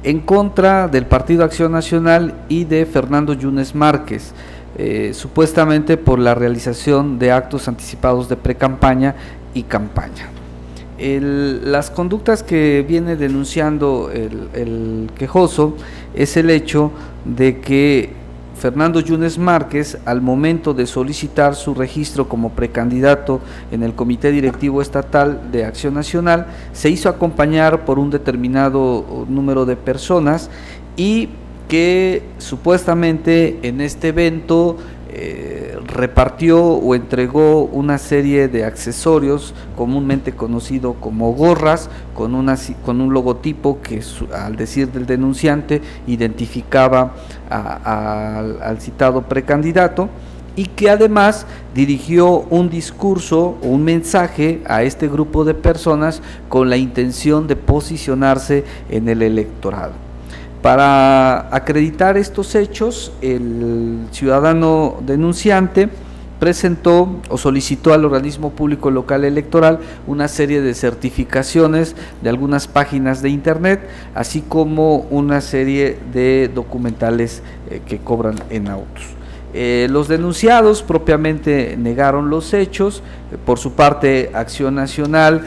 en contra del Partido Acción Nacional y de Fernando Yunes Márquez, supuestamente por la realización de actos anticipados de precampaña y campaña. Las conductas que viene denunciando el quejoso es el hecho de que Fernando Yunes Márquez, al momento de solicitar su registro como precandidato en el Comité Directivo Estatal de Acción Nacional, se hizo acompañar por un determinado número de personas y que supuestamente en este evento repartió o entregó una serie de accesorios comúnmente conocido como gorras con un logotipo que al decir del denunciante identificaba al citado precandidato, y que además dirigió un discurso o un mensaje a este grupo de personas con la intención de posicionarse en el electorado. Para acreditar estos hechos, el ciudadano denunciante presentó o solicitó al organismo público local electoral una serie de certificaciones de algunas páginas de internet, así como una serie de documentales que cobran en autos. Los denunciados propiamente negaron los hechos. Por su parte, Acción Nacional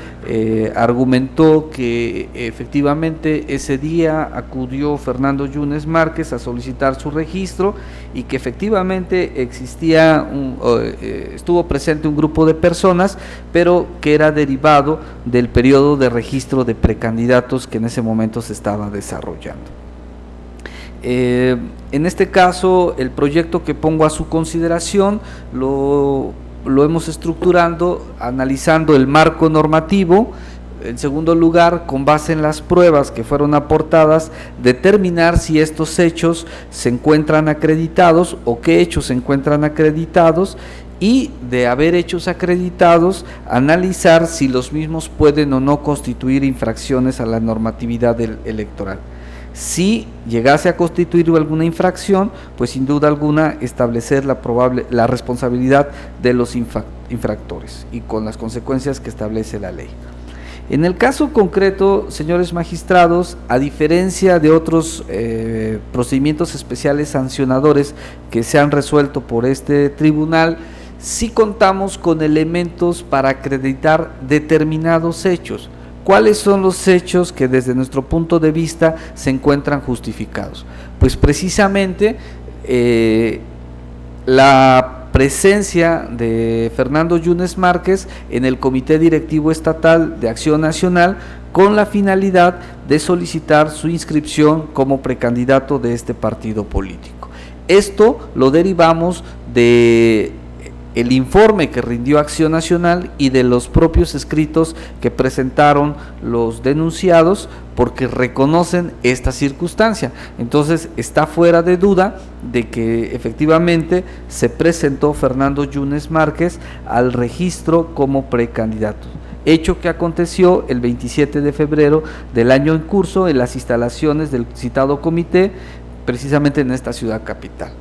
argumentó que efectivamente ese día acudió Fernando Yunes Márquez a solicitar su registro y que efectivamente estuvo presente un grupo de personas, pero que era derivado del periodo de registro de precandidatos que en ese momento se estaba desarrollando. En este caso, el proyecto que pongo a su consideración lo hemos estructurando analizando el marco normativo. En segundo lugar, con base en las pruebas que fueron aportadas, determinar si estos hechos se encuentran acreditados o qué hechos se encuentran acreditados, y de haber hechos acreditados, analizar si los mismos pueden o no constituir infracciones a la normatividad electoral. Si llegase a constituir alguna infracción, pues sin duda alguna establecer la responsabilidad de los infractores y con las consecuencias que establece la ley. En el caso concreto, señores magistrados, a diferencia de otros procedimientos especiales sancionadores que se han resuelto por este tribunal, sí contamos con elementos para acreditar determinados hechos. ¿Cuáles son los hechos que desde nuestro punto de vista se encuentran justificados? Pues precisamente la presencia de Fernando Yunes Márquez en el Comité Directivo Estatal de Acción Nacional con la finalidad de solicitar su inscripción como precandidato de este partido político. Esto lo derivamos de el informe que rindió Acción Nacional y de los propios escritos que presentaron los denunciados, porque reconocen esta circunstancia. Entonces está fuera de duda de que efectivamente se presentó Fernando Yunes Márquez al registro como precandidato, hecho que aconteció el 27 de febrero del año en curso en las instalaciones del citado comité, precisamente en esta ciudad capital.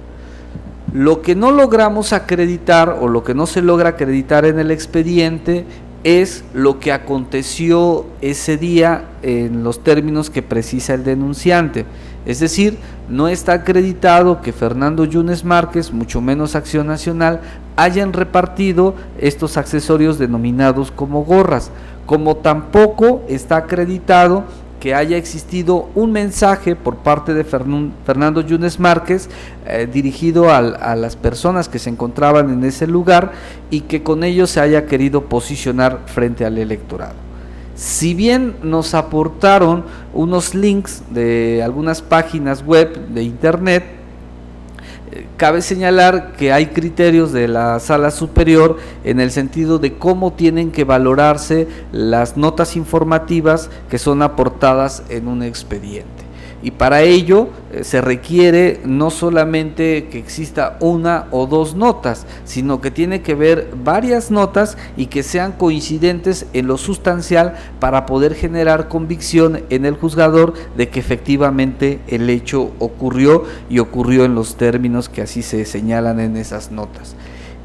Lo que no logramos acreditar o lo que no se logra acreditar en el expediente es lo que aconteció ese día en los términos que precisa el denunciante. Es decir, no está acreditado que Fernando Yunes Márquez, mucho menos Acción Nacional, hayan repartido estos accesorios denominados como gorras. como tampoco está acreditado que haya existido un mensaje por parte de Fernando Yunes Márquez dirigido a las personas que se encontraban en ese lugar y que con ello se haya querido posicionar frente al electorado. Si bien nos aportaron unos links de algunas páginas web de internet, cabe señalar que hay criterios de la Sala Superior en el sentido de cómo tienen que valorarse las notas informativas que son aportadas en un expediente. Y para ello se requiere no solamente que exista una o dos notas, sino que tiene que haber varias notas y que sean coincidentes en lo sustancial para poder generar convicción en el juzgador de que efectivamente el hecho ocurrió y ocurrió en los términos que así se señalan en esas notas.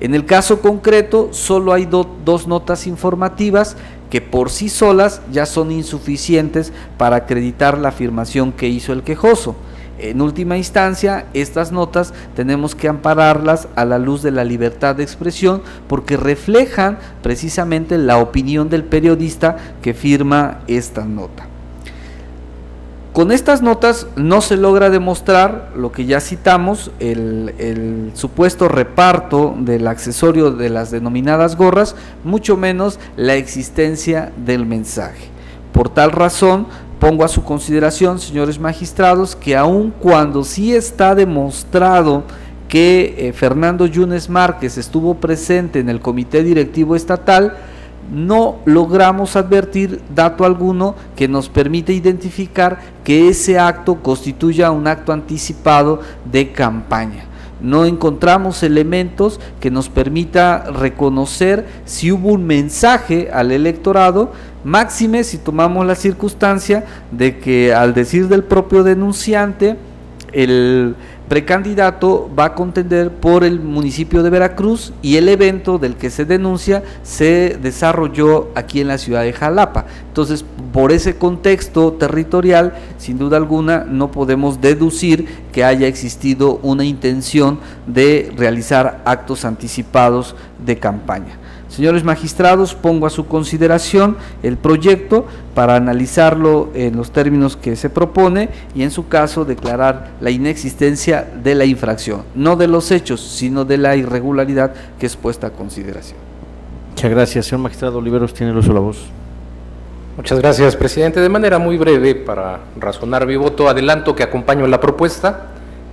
En el caso concreto solo hay dos notas informativas que por sí solas ya son insuficientes para acreditar la afirmación que hizo el quejoso. En última instancia, estas notas tenemos que ampararlas a la luz de la libertad de expresión porque reflejan precisamente la opinión del periodista que firma esta nota. Con estas notas no se logra demostrar lo que ya citamos, el supuesto reparto del accesorio de las denominadas gorras, mucho menos la existencia del mensaje. Por tal razón, pongo a su consideración, señores magistrados, que aun cuando sí está demostrado que Fernando Yunes Márquez estuvo presente en el comité directivo estatal, no logramos advertir dato alguno que nos permite identificar que ese acto constituya un acto anticipado de campaña. No encontramos elementos que nos permita reconocer si hubo un mensaje al electorado, máxime si tomamos la circunstancia de que al decir del propio denunciante, el precandidato va a contender por el municipio de Veracruz y el evento del que se denuncia se desarrolló aquí en la ciudad de Jalapa. Entonces, por ese contexto territorial, sin duda alguna, no podemos deducir que haya existido una intención de realizar actos anticipados de campaña. Señores magistrados, pongo a su consideración el proyecto para analizarlo en los términos que se propone y en su caso declarar la inexistencia de la infracción, no de los hechos, sino de la irregularidad que es puesta a consideración. Muchas gracias. Señor magistrado Oliveros, tiene el uso de la voz. Muchas gracias, presidente. De manera muy breve, para razonar mi voto, adelanto que acompaño la propuesta.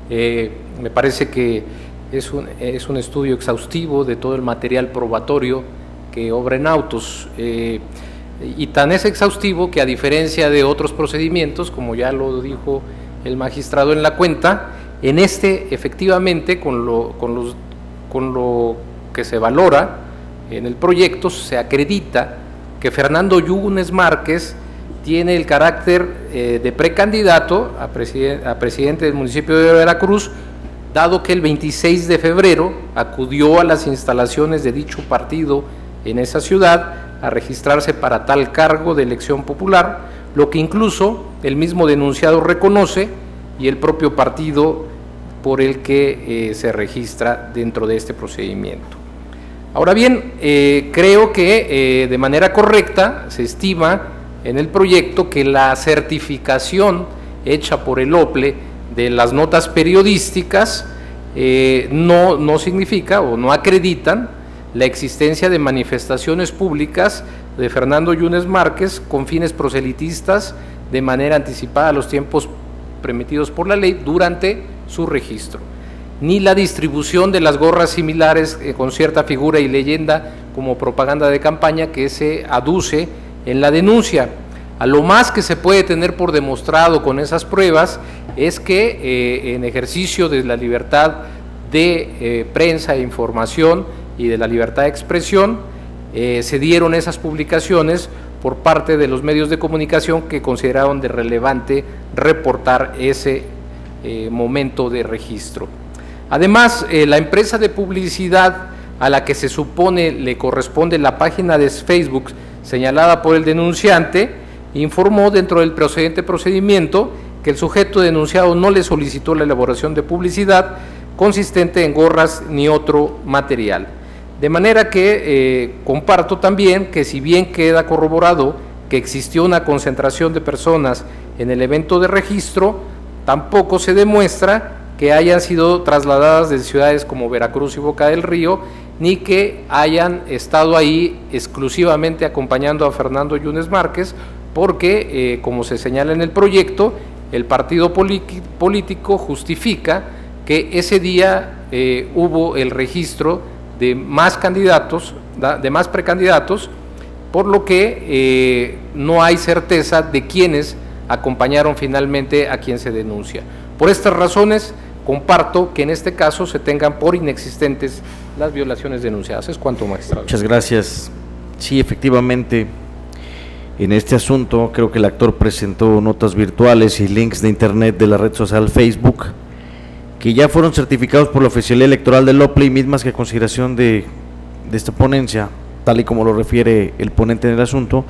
Me parece que es un estudio exhaustivo de todo el material probatorio que obra en autos, y tan es exhaustivo que, a diferencia de otros procedimientos, como ya lo dijo el magistrado en la cuenta, en este efectivamente con lo que se valora en el proyecto se acredita que Fernando Yunes Márquez tiene el carácter de precandidato a presidente del municipio de Veracruz, dado que el 26 de febrero acudió a las instalaciones de dicho partido en esa ciudad a registrarse para tal cargo de elección popular, lo que incluso el mismo denunciado reconoce y el propio partido por el que se registra dentro de este procedimiento. Ahora bien, creo que de manera correcta se estima en el proyecto que la certificación hecha por el OPLE de las notas periodísticas no significa o no acreditan la existencia de manifestaciones públicas de Fernando Yunes Márquez con fines proselitistas de manera anticipada a los tiempos permitidos por la ley durante su registro, ni la distribución de las gorras similares con cierta figura y leyenda como propaganda de campaña que se aduce en la denuncia. A lo más que se puede tener por demostrado con esas pruebas es que en ejercicio de la libertad de prensa e información y de la libertad de expresión se dieron esas publicaciones por parte de los medios de comunicación que consideraron de relevante reportar ese momento de registro. Además, la empresa de publicidad a la que se supone le corresponde la página de Facebook señalada por el denunciante informó dentro del procedente procedimiento que el sujeto denunciado no le solicitó la elaboración de publicidad consistente en gorras ni otro material. De manera que comparto también que si bien queda corroborado que existió una concentración de personas en el evento de registro, tampoco se demuestra que hayan sido trasladadas de ciudades como Veracruz y Boca del Río, ni que hayan estado ahí exclusivamente acompañando a Fernando Yunes Márquez, porque, como se señala en el proyecto, el partido político justifica que ese día hubo el registro de más candidatos, de más precandidatos, por lo que no hay certeza de quiénes acompañaron finalmente a quien se denuncia. Por estas razones, comparto que en este caso se tengan por inexistentes las violaciones denunciadas. Es cuanto, magistrado. Muchas gracias. Sí, efectivamente, en este asunto creo que el actor presentó notas virtuales y links de internet de la red social Facebook, que ya fueron certificados por la Oficialía Electoral del OPLE y mismas que a consideración de esta ponencia, tal y como lo refiere el ponente en el asunto,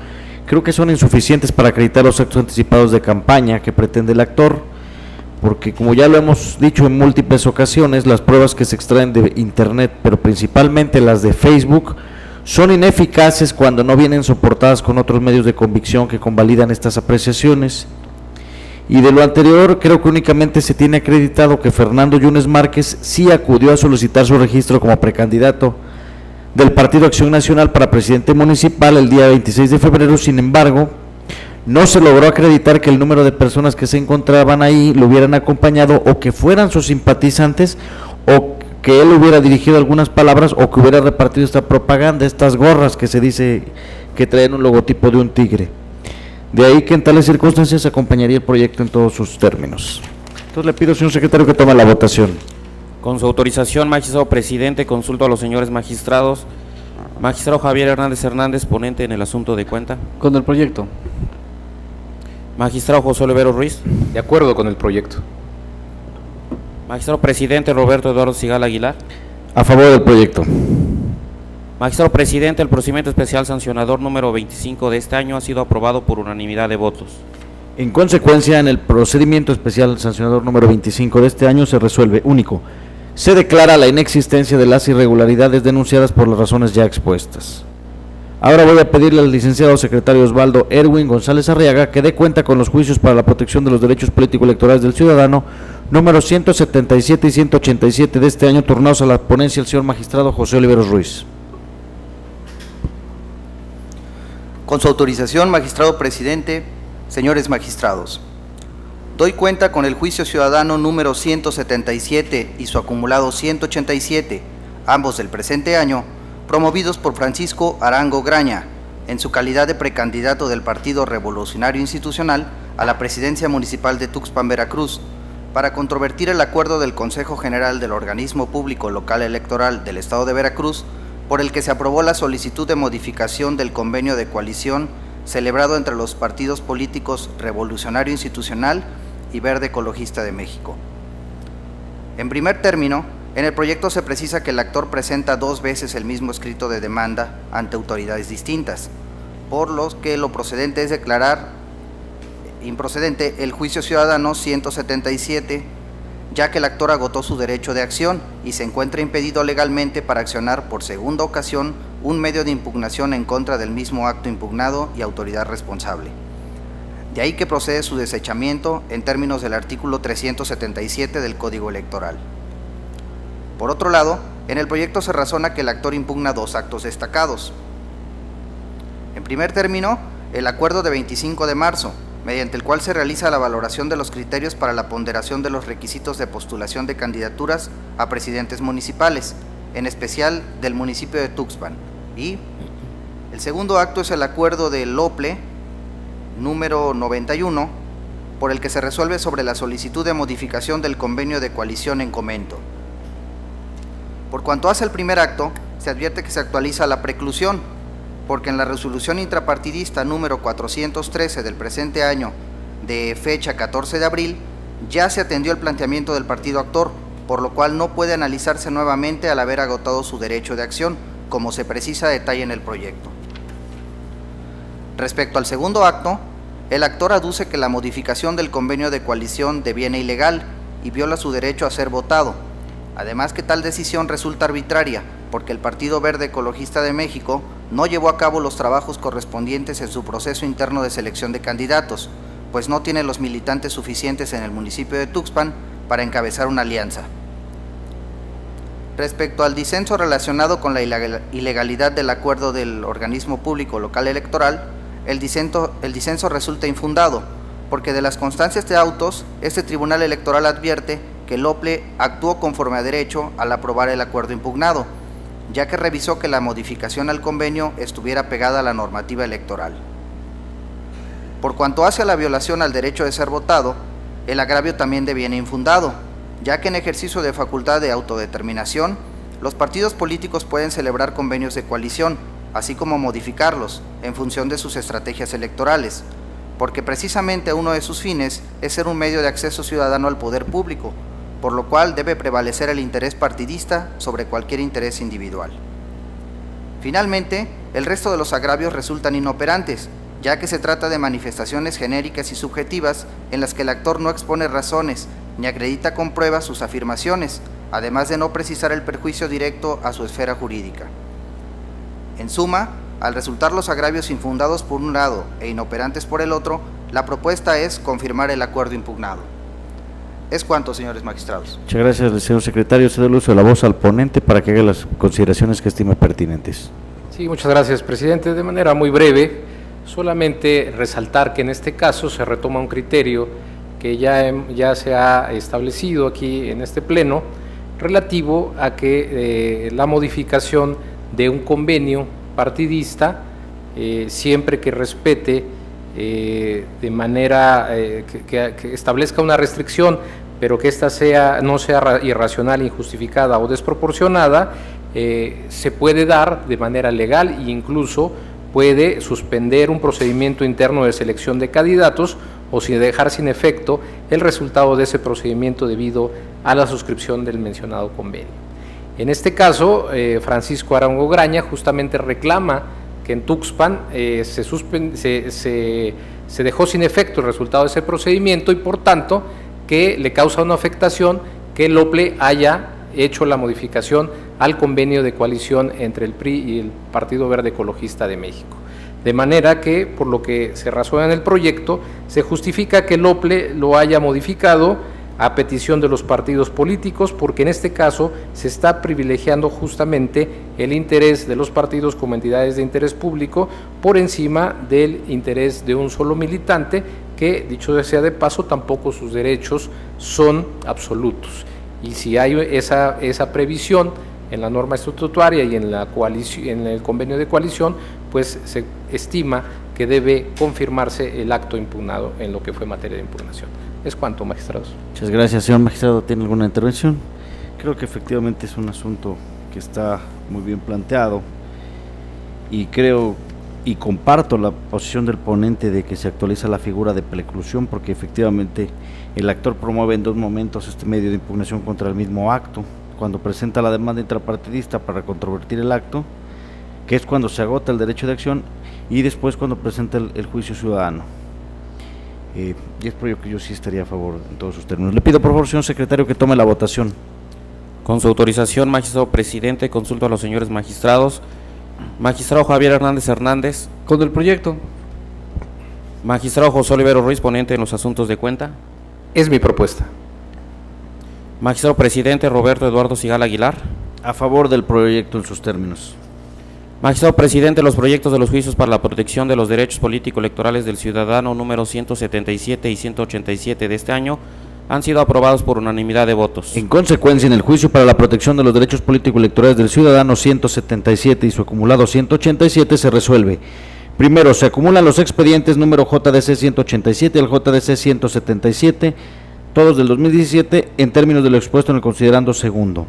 creo que son insuficientes para acreditar los actos anticipados de campaña que pretende el actor, porque como ya lo hemos dicho en múltiples ocasiones, las pruebas que se extraen de internet, pero principalmente las de Facebook, son ineficaces cuando no vienen soportadas con otros medios de convicción que convalidan estas apreciaciones. Y de lo anterior, creo que únicamente se tiene acreditado que Fernando Yunes Márquez sí acudió a solicitar su registro como precandidato del Partido Acción Nacional para presidente municipal el día 26 de febrero, sin embargo, no se logró acreditar que el número de personas que se encontraban ahí lo hubieran acompañado o que fueran sus simpatizantes o que él hubiera dirigido algunas palabras o que hubiera repartido esta propaganda, estas gorras que se dice que traen un logotipo de un tigre. De ahí que en tales circunstancias acompañaría el proyecto en todos sus términos. Entonces le pido, señor secretario, que tome la votación. Con su autorización, magistrado presidente, consulto a los señores magistrados. Magistrado Javier Hernández Hernández, ponente en el asunto de cuenta. Con el proyecto. Magistrado José Olivero Ruiz. De acuerdo con el proyecto. Magistrado presidente Roberto Eduardo Sigal Aguilar. A favor del proyecto. Magistrado presidente, el procedimiento especial sancionador número 25 de este año ha sido aprobado por unanimidad de votos. En consecuencia, en el procedimiento especial sancionador número 25 de este año se resuelve, único, se declara la inexistencia de las irregularidades denunciadas por las razones ya expuestas. Ahora voy a pedirle al licenciado secretario Osvaldo Erwin González Arriaga que dé cuenta con los juicios para la protección de los derechos político-electorales del ciudadano, números 177 y 187 de este año, turnados a la ponencia el señor magistrado José Oliveros Ruiz. Con su autorización, magistrado presidente, señores magistrados, doy cuenta con el juicio ciudadano número 177 y su acumulado 187, ambos del presente año, promovidos por Francisco Arango Graña, en su calidad de precandidato del Partido Revolucionario Institucional a la presidencia municipal de Tuxpan, Veracruz, para controvertir el acuerdo del Consejo General del Organismo Público Local Electoral del Estado de Veracruz, por el que se aprobó la solicitud de modificación del convenio de coalición celebrado entre los partidos políticos Revolucionario Institucional y Verde Ecologista de México. En primer término, en el proyecto se precisa que el actor presenta 2 veces el mismo escrito de demanda ante autoridades distintas, por lo que lo procedente es declarar improcedente el juicio ciudadano 177, ya que el actor agotó su derecho de acción y se encuentra impedido legalmente para accionar por segunda ocasión un medio de impugnación en contra del mismo acto impugnado y autoridad responsable. De ahí que procede su desechamiento en términos del artículo 377 del Código Electoral. Por otro lado, en el proyecto se razona que el actor impugna 2 actos destacados. En primer término, el acuerdo de 25 de marzo, mediante el cual se realiza la valoración de los criterios para la ponderación de los requisitos de postulación de candidaturas a presidentes municipales, en especial del municipio de Tuxpan. Y el segundo acto es el acuerdo del OPLE número 91, por el que se resuelve sobre la solicitud de modificación del convenio de coalición en comento. Por cuanto hace el primer acto, se advierte que se actualiza la preclusión, porque en la resolución intrapartidista número 413 del presente año, de fecha 14 de abril, ya se atendió el planteamiento del partido actor, por lo cual no puede analizarse nuevamente al haber agotado su derecho de acción, como se precisa detalle en el proyecto. Respecto al segundo acto, el actor aduce que la modificación del convenio de coalición deviene ilegal y viola su derecho a ser votado, además que tal decisión resulta arbitraria, porque el Partido Verde Ecologista de México no llevó a cabo los trabajos correspondientes en su proceso interno de selección de candidatos, pues no tiene los militantes suficientes en el municipio de Tuxpan para encabezar una alianza. Respecto al disenso relacionado con la ilegalidad del acuerdo del organismo público local electoral, el disenso resulta infundado, porque de las constancias de autos, este tribunal electoral advierte que el OPLE actuó conforme a derecho al aprobar el acuerdo impugnado, ya que revisó que la modificación al convenio estuviera pegada a la normativa electoral. Por cuanto hace a la violación al derecho de ser votado, el agravio también deviene infundado, ya que en ejercicio de facultad de autodeterminación, los partidos políticos pueden celebrar convenios de coalición, así como modificarlos en función de sus estrategias electorales, porque precisamente uno de sus fines es ser un medio de acceso ciudadano al poder público, por lo cual debe prevalecer el interés partidista sobre cualquier interés individual. Finalmente, el resto de los agravios resultan inoperantes, ya que se trata de manifestaciones genéricas y subjetivas en las que el actor no expone razones ni acredita con pruebas sus afirmaciones, además de no precisar el perjuicio directo a su esfera jurídica. En suma, al resultar los agravios infundados por un lado e inoperantes por el otro, la propuesta es confirmar el acuerdo impugnado. Es cuanto, señores magistrados. Muchas gracias, señor secretario. Cedo el uso de la voz al ponente para que haga las consideraciones que estime pertinentes. Sí, muchas gracias, presidente. De manera muy breve, solamente resaltar que en este caso se retoma un criterio que ya se ha establecido aquí en este pleno, relativo a que la modificación de un convenio partidista, siempre que respete de manera que establezca una restricción, pero que ésta no sea irracional, injustificada o desproporcionada, se puede dar de manera legal e incluso puede suspender un procedimiento interno de selección de candidatos o dejar sin efecto el resultado de ese procedimiento debido a la suscripción del mencionado convenio. En este caso, Francisco Arango Graña justamente reclama que en Tuxpan se dejó sin efecto el resultado de ese procedimiento y por tanto que le causa una afectación que el OPLE haya hecho la modificación al convenio de coalición entre el PRI y el Partido Verde Ecologista de México. De manera que, por lo que se razona en el proyecto, se justifica que el OPLE lo haya modificado a petición de los partidos políticos, porque en este caso se está privilegiando justamente el interés de los partidos como entidades de interés público por encima del interés de un solo militante, que, dicho sea de paso, tampoco sus derechos son absolutos. Y si hay esa previsión en la norma estatutaria y en el convenio de coalición, pues se estima que debe confirmarse el acto impugnado en lo que fue materia de impugnación. Es cuanto, magistrados. Muchas gracias, señor magistrado. ¿Tiene alguna intervención? Creo que efectivamente es un asunto que está muy bien planteado y creo y comparto la posición del ponente de que se actualiza la figura de preclusión, porque efectivamente el actor promueve en dos momentos este medio de impugnación contra el mismo acto: cuando presenta la demanda intrapartidista para controvertir el acto, que es cuando se agota el derecho de acción, y después cuando presenta el juicio ciudadano. Y es por ello que yo sí estaría a favor en todos sus términos. Le pido por favor, señor secretario, que tome la votación. Con su autorización, magistrado presidente, consulto a los señores magistrados. Magistrado Javier Hernández Hernández. Con el proyecto. Magistrado José Olivero Ruiz, ponente en los asuntos de cuenta. Es mi propuesta. Magistrado presidente Roberto Eduardo Sigala Aguilar. A favor del proyecto en sus términos. Magistrado presidente, los proyectos de los juicios para la protección de los derechos político-electorales del ciudadano número 177 y 187 de este año han sido aprobados por unanimidad de votos. En consecuencia, en el juicio para la protección de los derechos político-electorales del ciudadano 177 y su acumulado 187 se resuelve. Primero, se acumulan los expedientes número JDC 187 al JDC 177, todos del 2017, en términos de lo expuesto en el considerando segundo.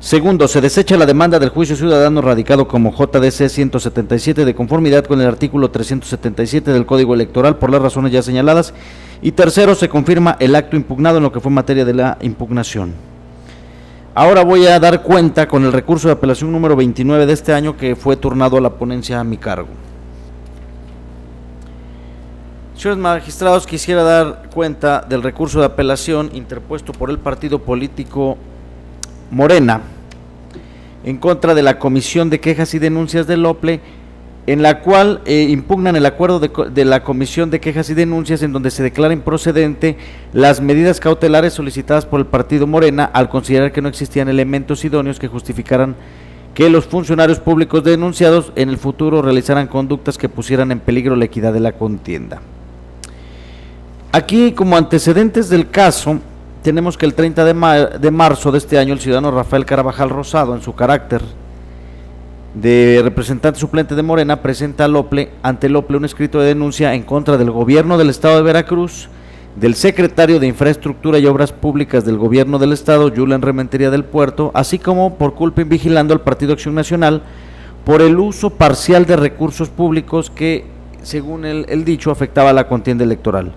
Segundo, se desecha la demanda del juicio ciudadano radicado como JDC 177 de conformidad con el artículo 377 del Código Electoral por las razones ya señaladas. Y tercero, se confirma el acto impugnado en lo que fue materia de la impugnación. Ahora voy a dar cuenta con el recurso de apelación número 29 de este año, que fue turnado a la ponencia a mi cargo. Señores magistrados, quisiera dar cuenta del recurso de apelación interpuesto por el partido político Morena, en contra de la Comisión de Quejas y Denuncias del OPLE, en la cual impugnan el acuerdo de la Comisión de Quejas y Denuncias, en donde se declara improcedente las medidas cautelares solicitadas por el partido Morena al considerar que no existían elementos idóneos que justificaran que los funcionarios públicos denunciados en el futuro realizaran conductas que pusieran en peligro la equidad de la contienda. Aquí, como antecedentes del caso, tenemos que el 30 de marzo de este año el ciudadano Rafael Carabajal Rosado, en su carácter de representante suplente de Morena, presenta ante el OPLE un escrito de denuncia en contra del gobierno del estado de Veracruz, del secretario de Infraestructura y Obras Públicas del gobierno del estado, Julen Rementería del Puerto, así como por culpa invigilando al Partido Acción Nacional por el uso parcial de recursos públicos que, según el dicho, afectaba a la contienda electoral.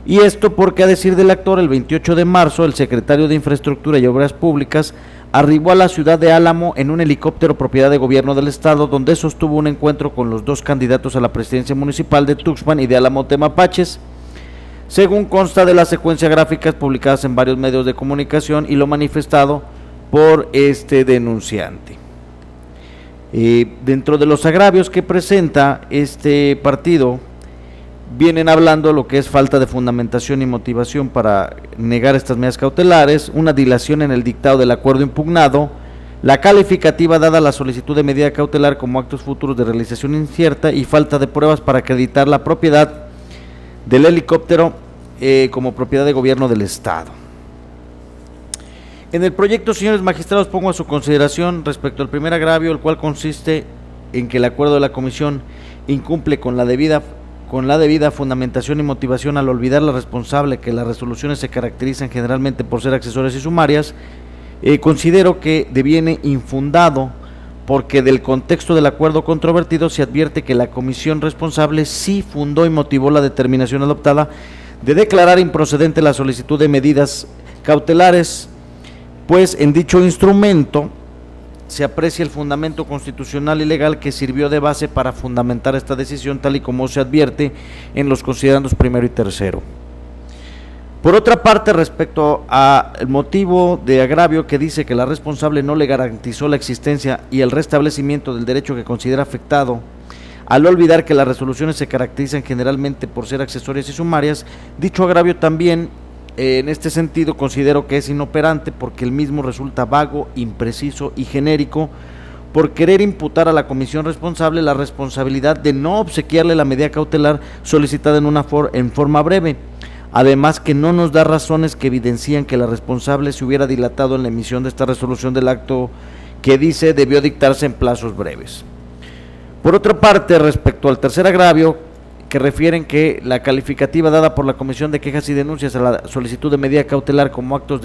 Y esto porque, a decir del actor, el 28 de marzo el secretario de Infraestructura y Obras Públicas arribó a la ciudad de Álamo en un helicóptero propiedad de gobierno del estado, donde sostuvo un encuentro con los dos candidatos a la presidencia municipal de Tuxpan y de Álamo Temapaches, según consta de las secuencias gráficas publicadas en varios medios de comunicación y lo manifestado por este denunciante. Dentro de los agravios que presenta este partido, vienen hablando lo que es falta de fundamentación y motivación para negar estas medidas cautelares, una dilación en el dictado del acuerdo impugnado, la calificativa dada a la solicitud de medida cautelar como actos futuros de realización incierta y falta de pruebas para acreditar la propiedad del helicóptero como propiedad de gobierno del estado. En el proyecto, señores magistrados, pongo a su consideración respecto al primer agravio, el cual consiste en que el acuerdo de la comisión incumple con la debida fundamentación y motivación al olvidar la responsable que las resoluciones se caracterizan generalmente por ser accesorias y sumarias. Considero que deviene infundado porque del contexto del acuerdo controvertido se advierte que la comisión responsable sí fundó y motivó la determinación adoptada de declarar improcedente la solicitud de medidas cautelares, pues en dicho instrumento se aprecia el fundamento constitucional y legal que sirvió de base para fundamentar esta decisión, tal y como se advierte en los considerandos primero y tercero. Por otra parte, respecto al motivo de agravio que dice que la responsable no le garantizó la existencia y el restablecimiento del derecho que considera afectado, al olvidar que las resoluciones se caracterizan generalmente por ser accesorias y sumarias, dicho agravio también en este sentido considero que es inoperante porque el mismo resulta vago, impreciso y genérico por querer imputar a la comisión responsable la responsabilidad de no obsequiarle la medida cautelar solicitada en forma breve. Además que no nos da razones que evidencian que la responsable se hubiera dilatado en la emisión de esta resolución del acto que dice debió dictarse en plazos breves. Por otra parte, respecto al tercer agravio, que refieren que la calificativa dada por la Comisión de Quejas y Denuncias a la solicitud de medida cautelar como actos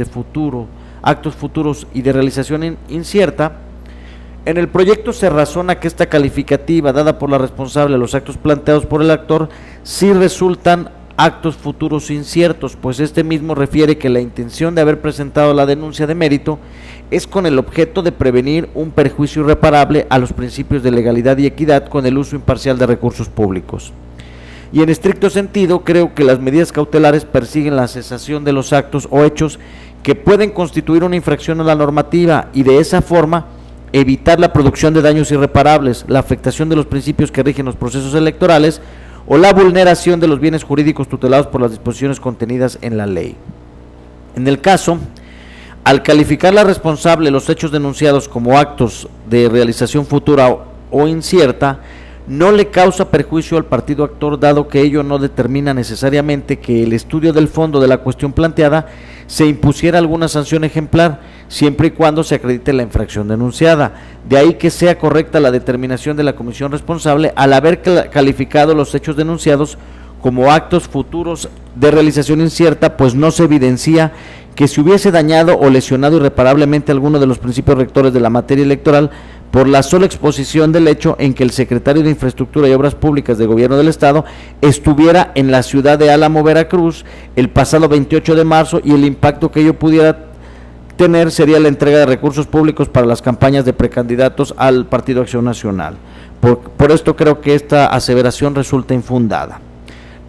futuros y de realización incierta, en el proyecto se razona que esta calificativa dada por la responsable a los actos planteados por el actor sí resultan actos futuros inciertos, pues este mismo refiere que la intención de haber presentado la denuncia de mérito es con el objeto de prevenir un perjuicio irreparable a los principios de legalidad y equidad con el uso imparcial de recursos públicos. Y en estricto sentido, creo que las medidas cautelares persiguen la cesación de los actos o hechos que pueden constituir una infracción a la normativa y de esa forma evitar la producción de daños irreparables, la afectación de los principios que rigen los procesos electorales o la vulneración de los bienes jurídicos tutelados por las disposiciones contenidas en la ley. En el caso, al calificar la responsable los hechos denunciados como actos de realización futura o incierta, no le causa perjuicio al partido actor, dado que ello no determina necesariamente que el estudio del fondo de la cuestión planteada se impusiera alguna sanción ejemplar, siempre y cuando se acredite la infracción denunciada. De ahí que sea correcta la determinación de la comisión responsable al haber calificado los hechos denunciados como actos futuros de realización incierta, pues no se evidencia que se hubiese dañado o lesionado irreparablemente alguno de los principios rectores de la materia electoral por la sola exposición del hecho en que el secretario de Infraestructura y Obras Públicas del Gobierno del Estado estuviera en la ciudad de Álamo, Veracruz, el pasado 28 de marzo y el impacto que ello pudiera tener sería la entrega de recursos públicos para las campañas de precandidatos al Partido Acción Nacional. Por esto creo que esta aseveración resulta infundada.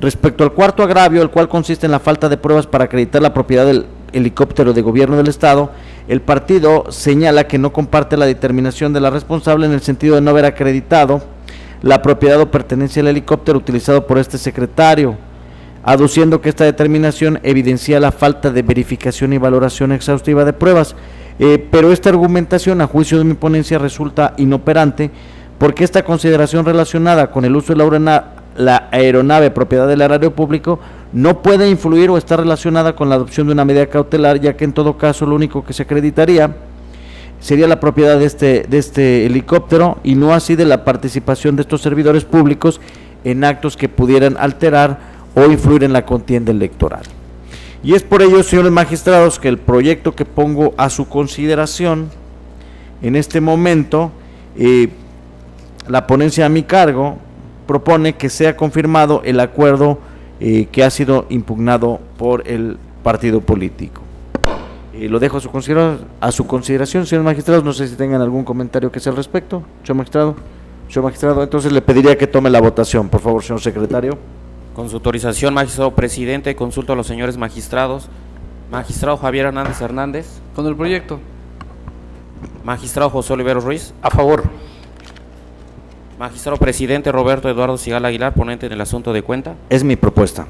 Respecto al cuarto agravio, el cual consiste en la falta de pruebas para acreditar la propiedad del helicóptero de gobierno del Estado, el partido señala que no comparte la determinación de la responsable en el sentido de no haber acreditado la propiedad o pertenencia del helicóptero utilizado por este secretario, aduciendo que esta determinación evidencia la falta de verificación y valoración exhaustiva de pruebas. Pero esta argumentación, a juicio de mi ponencia, resulta inoperante porque esta consideración relacionada con el uso de la aeronave propiedad del erario público no puede influir o estar relacionada con la adopción de una medida cautelar, ya que en todo caso lo único que se acreditaría sería la propiedad de este helicóptero y no así de la participación de estos servidores públicos en actos que pudieran alterar o influir en la contienda electoral. Y es por ello, señores magistrados, que el proyecto que pongo a su consideración en este momento, la ponencia a mi cargo propone que sea confirmado el acuerdo que ha sido impugnado por el partido político. Lo dejo a su consideración, señores magistrados. No sé si tengan algún comentario que sea al respecto. Señor magistrado, entonces le pediría que tome la votación, por favor, señor secretario. Con su autorización, magistrado presidente, consulto a los señores magistrados. Magistrado Javier Hernández Hernández. Con el proyecto. Magistrado José Oliveros Ruiz. A favor. Magistrado presidente Roberto Eduardo Sigala Aguilar, ponente en el asunto de cuenta. Es mi propuesta.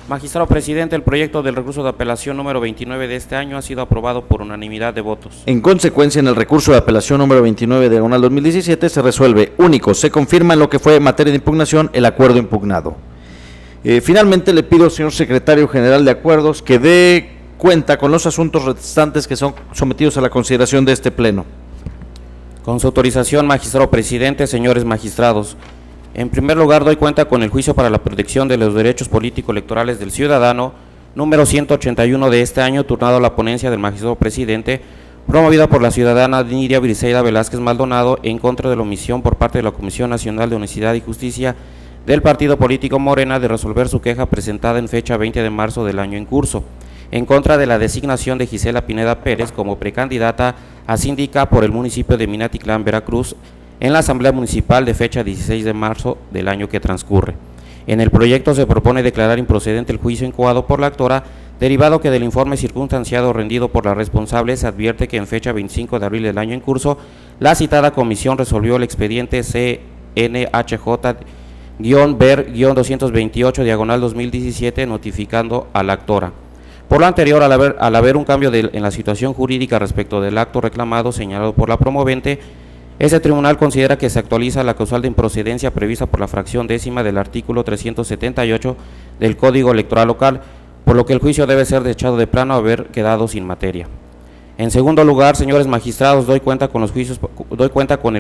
Magistrado presidente, el proyecto del recurso de apelación número 29 de este año ha sido aprobado por unanimidad de votos. En consecuencia, en el recurso de apelación número 29 diagonal 2017 se resuelve, único, se confirma en lo que fue materia de impugnación el acuerdo impugnado. Finalmente le pido, señor secretario general de acuerdos, que dé cuenta con los asuntos restantes que son sometidos a la consideración de este pleno. Con su autorización, magistrado presidente, señores magistrados. En primer lugar, doy cuenta con el juicio para la protección de los derechos político-electorales del ciudadano, número 181 de este año, turnado a la ponencia del magistrado presidente, promovida por la ciudadana Niria Briseida Velázquez Maldonado, en contra de la omisión por parte de la Comisión Nacional de Honestidad y Justicia del partido político Morena de resolver su queja presentada en fecha 20 de marzo del año en curso, en contra de la designación de Gisela Pineda Pérez como precandidata a síndica por el municipio de Minatitlán, Veracruz, en la Asamblea Municipal de fecha 16 de marzo del año que transcurre. En el proyecto se propone declarar improcedente el juicio incoado por la actora, derivado que del informe circunstanciado rendido por la responsable se advierte que en fecha 25 de abril del año en curso, la citada comisión resolvió el expediente CNHJ-BER-228 diagonal 2017 notificando a la actora. Por lo anterior, al haber un cambio en la situación jurídica respecto del acto reclamado señalado por la promovente, ese tribunal considera que se actualiza la causal de improcedencia prevista por la fracción décima del artículo 378 del Código Electoral Local, por lo que el juicio debe ser desechado de plano a haber quedado sin materia. En segundo lugar, señores magistrados, doy cuenta con el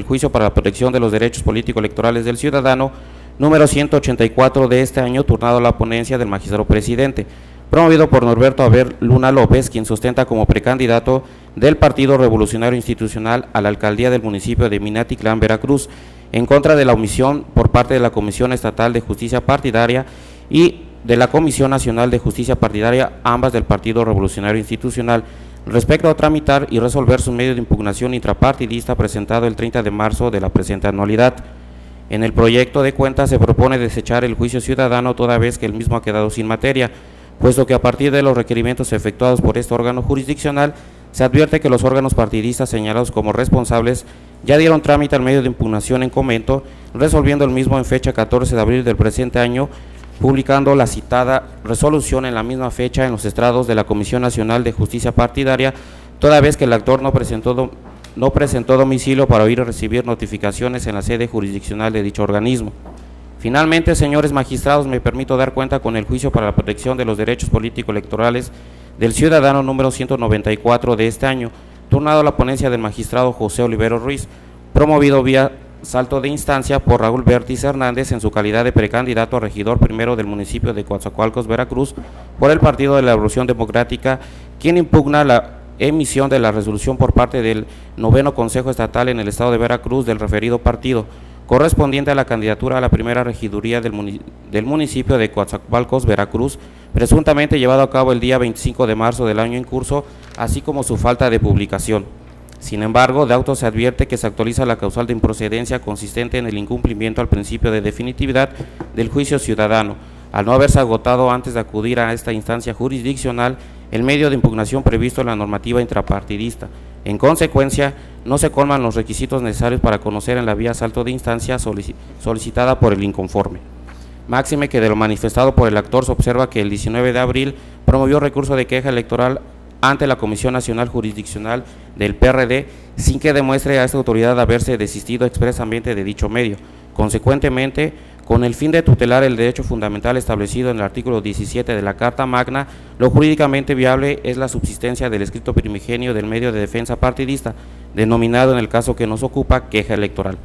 juicio para la protección de los derechos político-electorales del ciudadano, número 184 de este año, turnado a la ponencia del magistrado presidente, promovido por Norberto Aber Luna López, quien sustenta como precandidato del Partido Revolucionario Institucional a la alcaldía del municipio de Minatitlán, Veracruz, en contra de la omisión por parte de la Comisión Estatal de Justicia Partidaria y de la Comisión Nacional de Justicia Partidaria, ambas del Partido Revolucionario Institucional, respecto a tramitar y resolver su medio de impugnación intrapartidista presentado el 30 de marzo de la presente anualidad. En el proyecto de cuenta se propone desechar el juicio ciudadano toda vez que el mismo ha quedado sin materia, puesto que a partir de los requerimientos efectuados por este órgano jurisdiccional, se advierte que los órganos partidistas señalados como responsables ya dieron trámite al medio de impugnación en comento, resolviendo el mismo en fecha 14 de abril del presente año, publicando la citada resolución en la misma fecha en los estrados de la Comisión Nacional de Justicia Partidaria, toda vez que el actor no presentó domicilio para oír o recibir notificaciones en la sede jurisdiccional de dicho organismo. Finalmente, señores magistrados, me permito dar cuenta con el juicio para la protección de los derechos político-electorales del ciudadano número 194 de este año, turnado a la ponencia del magistrado José Oliveros Ruiz, promovido vía salto de instancia por Raúl Bertis Hernández en su calidad de precandidato a regidor primero del municipio de Coatzacoalcos, Veracruz, por el Partido de la Revolución Democrática, quien impugna la emisión de la resolución por parte del 9º Consejo Estatal en el estado de Veracruz del referido partido, correspondiente a la candidatura a la primera regiduría del municipio de Coatzacoalcos, Veracruz, presuntamente llevado a cabo el día 25 de marzo del año en curso, así como su falta de publicación. Sin embargo, de auto se advierte que se actualiza la causal de improcedencia consistente en el incumplimiento al principio de definitividad del juicio ciudadano, al no haberse agotado antes de acudir a esta instancia jurisdiccional el medio de impugnación previsto en la normativa intrapartidista. En consecuencia, no se colman los requisitos necesarios para conocer en la vía salto de instancia solicitada por el inconforme. Máxime que de lo manifestado por el actor se observa que el 19 de abril promovió recurso de queja electoral ante la Comisión Nacional Jurisdiccional del PRD sin que demuestre a esta autoridad haberse desistido expresamente de dicho medio. Consecuentemente, con el fin de tutelar el derecho fundamental establecido en el artículo 17 de la Carta Magna, lo jurídicamente viable es la subsistencia del escrito primigenio del medio de defensa partidista, denominado en el caso que nos ocupa queja electoral.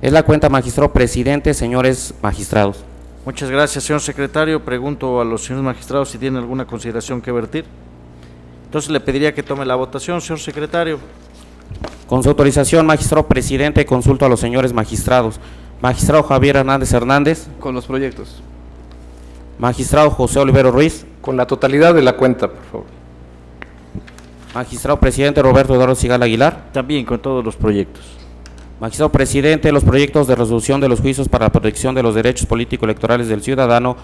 Es la cuenta, magistrado presidente, señores magistrados. Muchas gracias, señor secretario. Pregunto a los señores magistrados si tienen alguna consideración que vertir. Entonces le pediría que tome la votación, señor secretario. Con su autorización, magistrado presidente, consulto a los señores magistrados. Magistrado Javier Hernández Hernández. Con los proyectos. Magistrado José Olivero Ruiz. Con la totalidad de la cuenta, por favor. Magistrado presidente Roberto Eduardo Sigala Aguilar. También con todos los proyectos. Magistrado presidente, los proyectos de resolución de los juicios para la protección de los derechos político-electorales del ciudadano,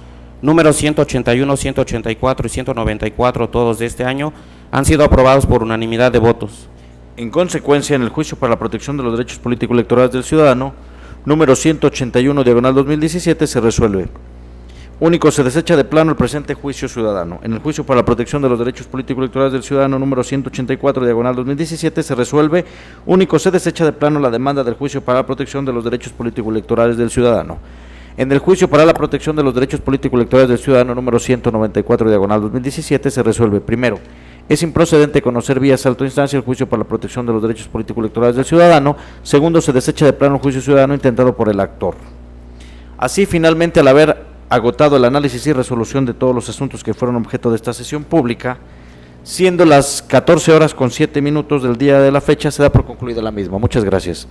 números 181, 184 y 194, todos de este año, han sido aprobados por unanimidad de votos. En consecuencia, en el juicio para la protección de los derechos político-electorales del ciudadano, número 181, diagonal 2017, se resuelve. Único, se desecha de plano el presente juicio ciudadano. En el juicio para la protección de los derechos político-electorales del ciudadano, número 184, diagonal 2017, se resuelve. Único, se desecha de plano la demanda del juicio para la protección de los derechos político-electorales del ciudadano. En el juicio para la protección de los derechos político-electorales del ciudadano, número 194, diagonal 2017, se resuelve. Primero, es improcedente conocer vía salto de instancia el juicio para la protección de los derechos político-electorales del ciudadano. Segundo, se desecha de plano el juicio ciudadano intentado por el actor. Así, finalmente, al haber agotado el análisis y resolución de todos los asuntos que fueron objeto de esta sesión pública, siendo las 14 horas con 7 minutos del día de la fecha, se da por concluida la misma. Muchas gracias.